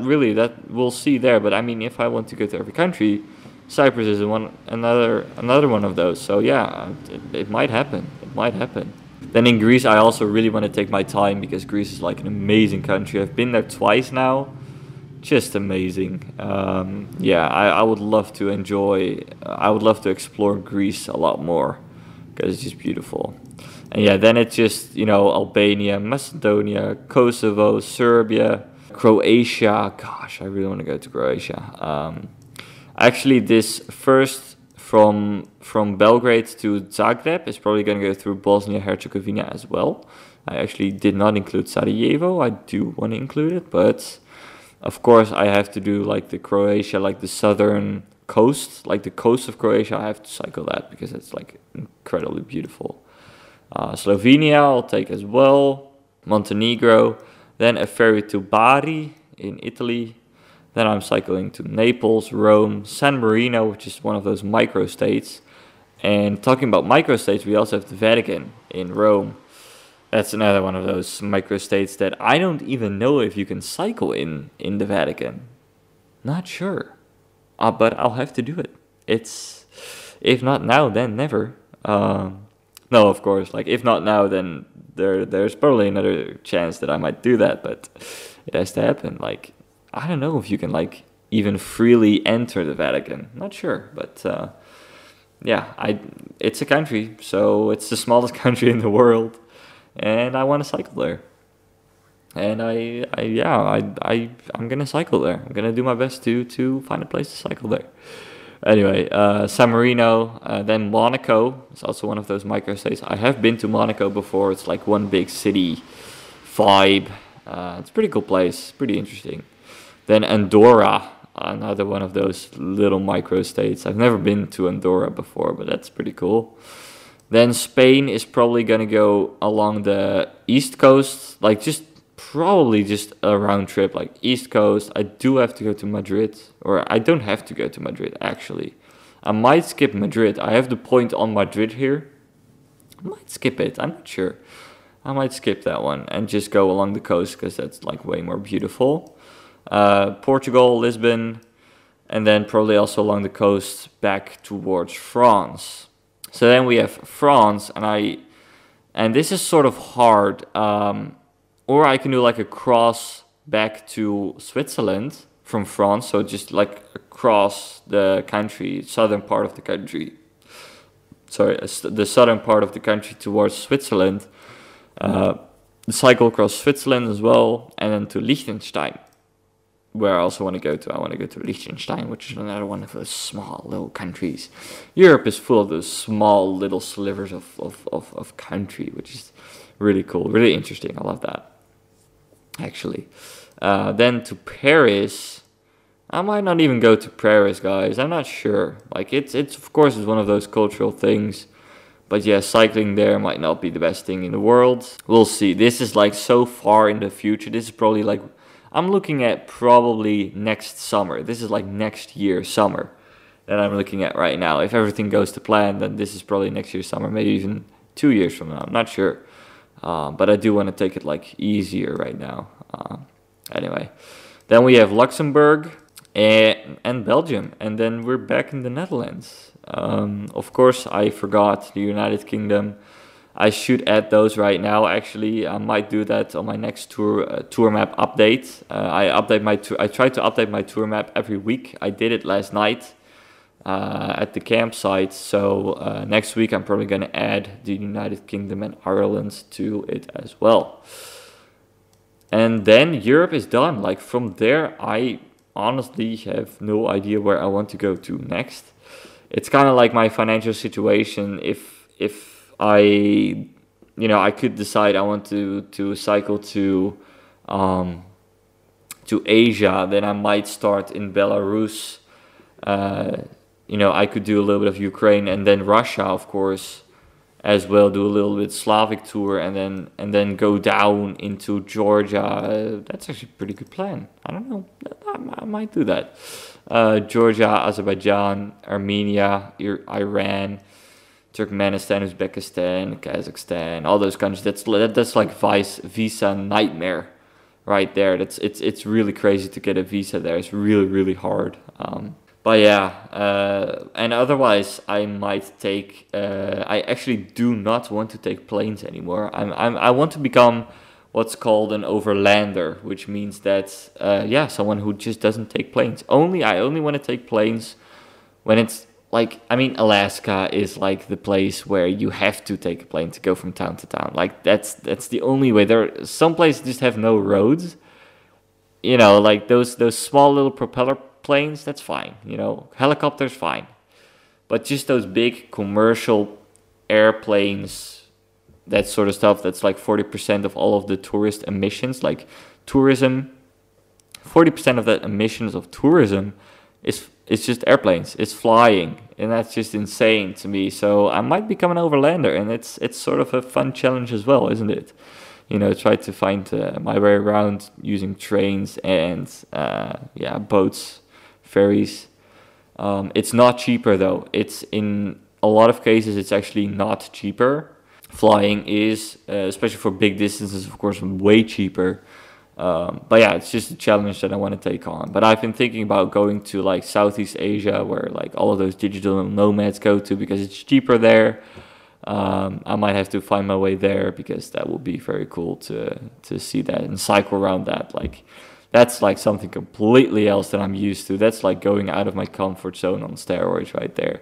we'll see there. But I mean, if I want to go to every country, Cyprus is another one of those. So yeah, it might happen. It might happen. Then in Greece, I also really want to take my time because Greece is like an amazing country. I've been there twice now. Just amazing. I would love to explore Greece a lot more because it's just beautiful. And yeah, then it's just, Albania, Macedonia, Kosovo, Serbia. Croatia, gosh, I really want to go to Croatia. Actually, this first from Belgrade to Zagreb is probably going to go through Bosnia-Herzegovina as well. I actually did not include Sarajevo. I do want to include it, but of course I have to do like the Croatia, like the southern coast, like the coast of Croatia. I have to cycle that because it's like incredibly beautiful. Slovenia I'll take as well, Montenegro, then a ferry to Bari in Italy. Then I'm cycling to Naples, Rome, San Marino, which is one of those microstates. And talking about microstates, we also have the Vatican in Rome. That's another one of those microstates that I don't even know if you can cycle in the Vatican. Not sure. But I'll have to do it. It's, if not now, then never. No, of course, like if not now, then there's probably another chance that I might do that, but it has to happen. Like, I don't know if you can like even freely enter the Vatican. Not sure, but yeah, it's a country, so it's the smallest country in the world, and I want to cycle there. And I'm gonna cycle there. I'm gonna do my best to find a place to cycle there. Anyway, San Marino, then Monaco. It's also one of those microstates. I have been to Monaco before. It's like one big city vibe. It's a pretty cool place, pretty interesting. Then Andorra, another one of those little microstates. I've never been to Andorra before, but that's pretty cool. Then Spain is probably gonna go along the east coast, like probably just a round trip, like East Coast. I do have to go to Madrid, or I don't have to go to Madrid, actually. I might skip Madrid. I have the point on Madrid here. I might skip it, I'm not sure. I might skip that one and just go along the coast, because that's like way more beautiful. Portugal, Lisbon, and then probably also along the coast back towards France. So then we have France, and this is sort of hard, or I can do like a cross back to Switzerland from France. So just like across the country, southern part of the country. Sorry, the southern part of the country towards Switzerland. Cycle across Switzerland as well. And then to Liechtenstein, where I also want to go to. I want to go to Liechtenstein, which is another one of those small little countries. Europe is full of those small little slivers of country, which is really cool, really interesting. I love that. Actually, then to Paris. I might not even go to Paris, guys. I'm not sure. Like it's of course it's one of those cultural things, but yeah, cycling there might not be the best thing in the world. We'll see. This is like so far in the future. This is probably like I'm looking at probably next summer. This is like next year summer that I'm looking at right now. If everything goes to plan, then this is probably next year summer, maybe even 2 years from now. I'm not sure. But I do want to take it like easier right now. Anyway, then we have Luxembourg and Belgium, and then we're back in the Netherlands. Of course, I forgot the United Kingdom. I should add those right now. Actually, I might do that on my next tour map update. I try to update my tour map every week. I did it last night at the campsite. So next week I'm probably going to add the United Kingdom and Ireland to it as well. And then Europe is done. Like from there, I honestly have no idea where I want to go to next. It's kind of like my financial situation. If I could decide I want to cycle to Asia, then I might start in Belarus. I could do a little bit of Ukraine and then Russia, of course, as well. Do a little bit Slavic tour and then go down into Georgia. That's actually a pretty good plan. I don't know. I might do that. Georgia, Azerbaijan, Armenia, Iran, Turkmenistan, Uzbekistan, Kazakhstan, all those countries. That's like visa nightmare right there. It's really crazy to get a visa there. It's really, really hard. But yeah, and otherwise I might take. I actually do not want to take planes anymore. I want to become what's called an overlander, which means that someone who just doesn't take planes. I only want to take planes when it's like, Alaska is like the place where you have to take a plane to go from town to town. Like that's the only way. Some places just have no roads. like those small little propeller planes, that's fine. Helicopters, fine. But just those big commercial airplanes, that sort of stuff, that's like 40% of all of the tourist emissions. Like tourism, 40% of the emissions of tourism is just airplanes. It's flying, and that's just insane to me. So I might become an overlander, and it's sort of a fun challenge as well, isn't it? Try to find my way around using trains and boats, ferries. It's not cheaper though. It's in a lot of cases it's actually not cheaper. Flying is, especially for big distances, of course, way cheaper. But yeah, it's just a challenge that I want to take on. But I've been thinking about going to like Southeast Asia, where like all of those digital nomads go to, because it's cheaper there. I might have to find my way there, because that would be very cool to see that and cycle around that. Like that's like something completely else than I'm used to. That's like going out of my comfort zone on steroids right there.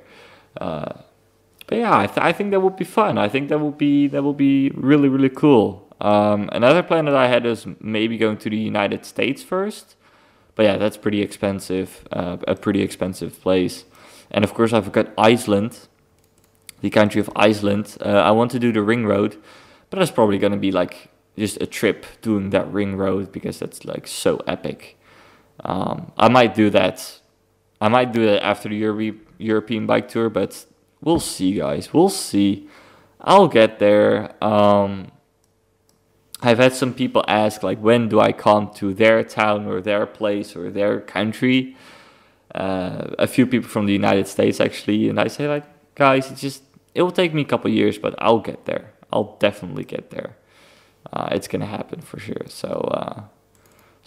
But yeah, I think that would be fun. I think that would be really, really cool. Another plan that I had is maybe going to the United States first. But yeah, that's pretty expensive, a pretty expensive place. And of course, I've got Iceland, the country of Iceland. I want to do the ring road, but that's probably going to be like just a trip doing that ring road, because that's like so epic. I might do that. I might do that after the European bike tour, but we'll see, guys. We'll see. I'll get there. I've had some people ask, like, when do I come to their town or their place or their country? A few people from the United States, actually. And I say, like, guys, it will take me a couple years, but I'll get there. I'll definitely get there. It's going to happen for sure. So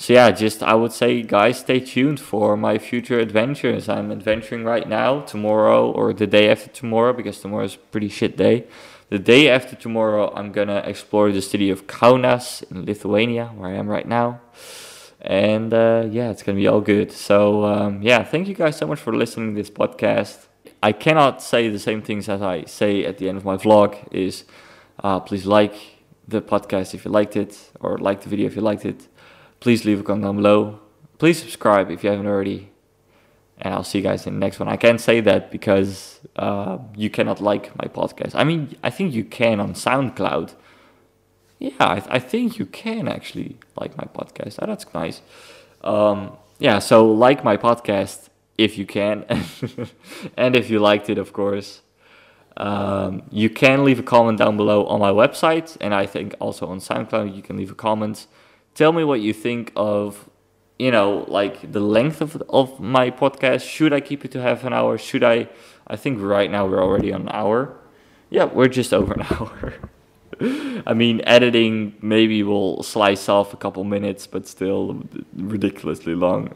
yeah, I would say, guys, stay tuned for my future adventures. I'm adventuring right now, tomorrow or the day after tomorrow, because tomorrow is a pretty shit day. The day after tomorrow, I'm going to explore the city of Kaunas in Lithuania, where I am right now. And yeah, it's going to be all good. So yeah, thank you guys so much for listening to this podcast. I cannot say the same things as I say at the end of my vlog, is please like the podcast if you liked it, or like the video if you liked it. Please leave a comment down below. Please subscribe if you haven't already. And I'll see you guys in the next one. I can't say that because you cannot like my podcast. I mean, I think you can on SoundCloud. Yeah, I think you can actually like my podcast. Oh, that's nice. Yeah, so like my podcast if you can. And if you liked it, of course. You can leave a comment down below on my website. And I think also on SoundCloud you can leave a comment. Tell me what you think of, like the length of my podcast. Should I keep it to half an hour? Should I think right now we're already on an hour. Yeah, we're just over an hour. I mean, editing maybe will slice off a couple minutes, but still ridiculously long.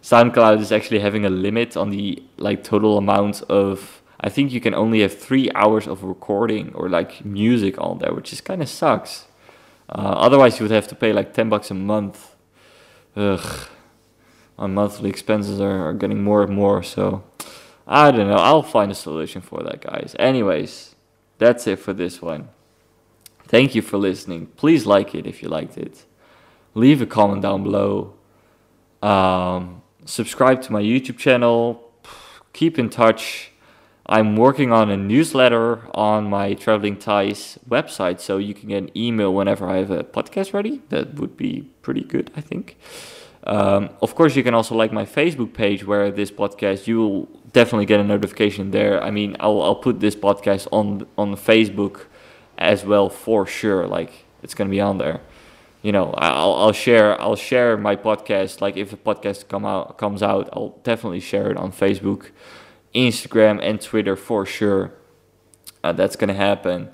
SoundCloud is actually having a limit on the like total amount of, I think you can only have 3 hours of recording or like music on there, which is kind of sucks. Otherwise, you would have to pay like $10 a month. Ugh. My monthly expenses are getting more and more, so I don't know. I'll find a solution for that, guys. Anyways, that's it for this one. Thank you for listening. Please like it if you liked it. Leave a comment down below. Subscribe to my YouTube channel. Keep in touch. I'm working on a newsletter on my TravelingTice website, so you can get an email whenever I have a podcast ready. That would be pretty good, I think. Of course, you can also like my Facebook page, where this podcast, you will definitely get a notification there. I mean, I'll put this podcast on Facebook as well for sure. Like, it's gonna be on there. I'll share my podcast. Like, if a podcast comes out, I'll definitely share it on Facebook, Instagram, and Twitter for sure. That's gonna happen,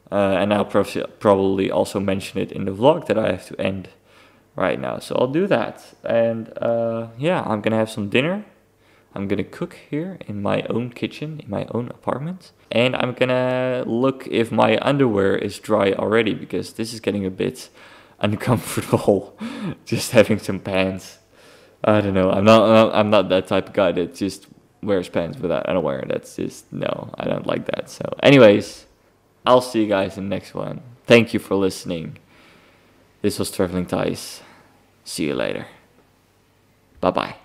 and I'll probably also mention it in the vlog that I have to end right now. So I'll do that, and yeah, I'm gonna have some dinner. I'm gonna cook here in my own kitchen, in my own apartment, and I'm gonna look if my underwear is dry already, because this is getting a bit uncomfortable. Just having some pants. I don't know. I'm not that type of guy that just wears pants without underwear. That's just, no, I don't like that. So anyways, I'll see you guys in the next one. Thank you for listening. This was TravelingTice. See you later. Bye-bye.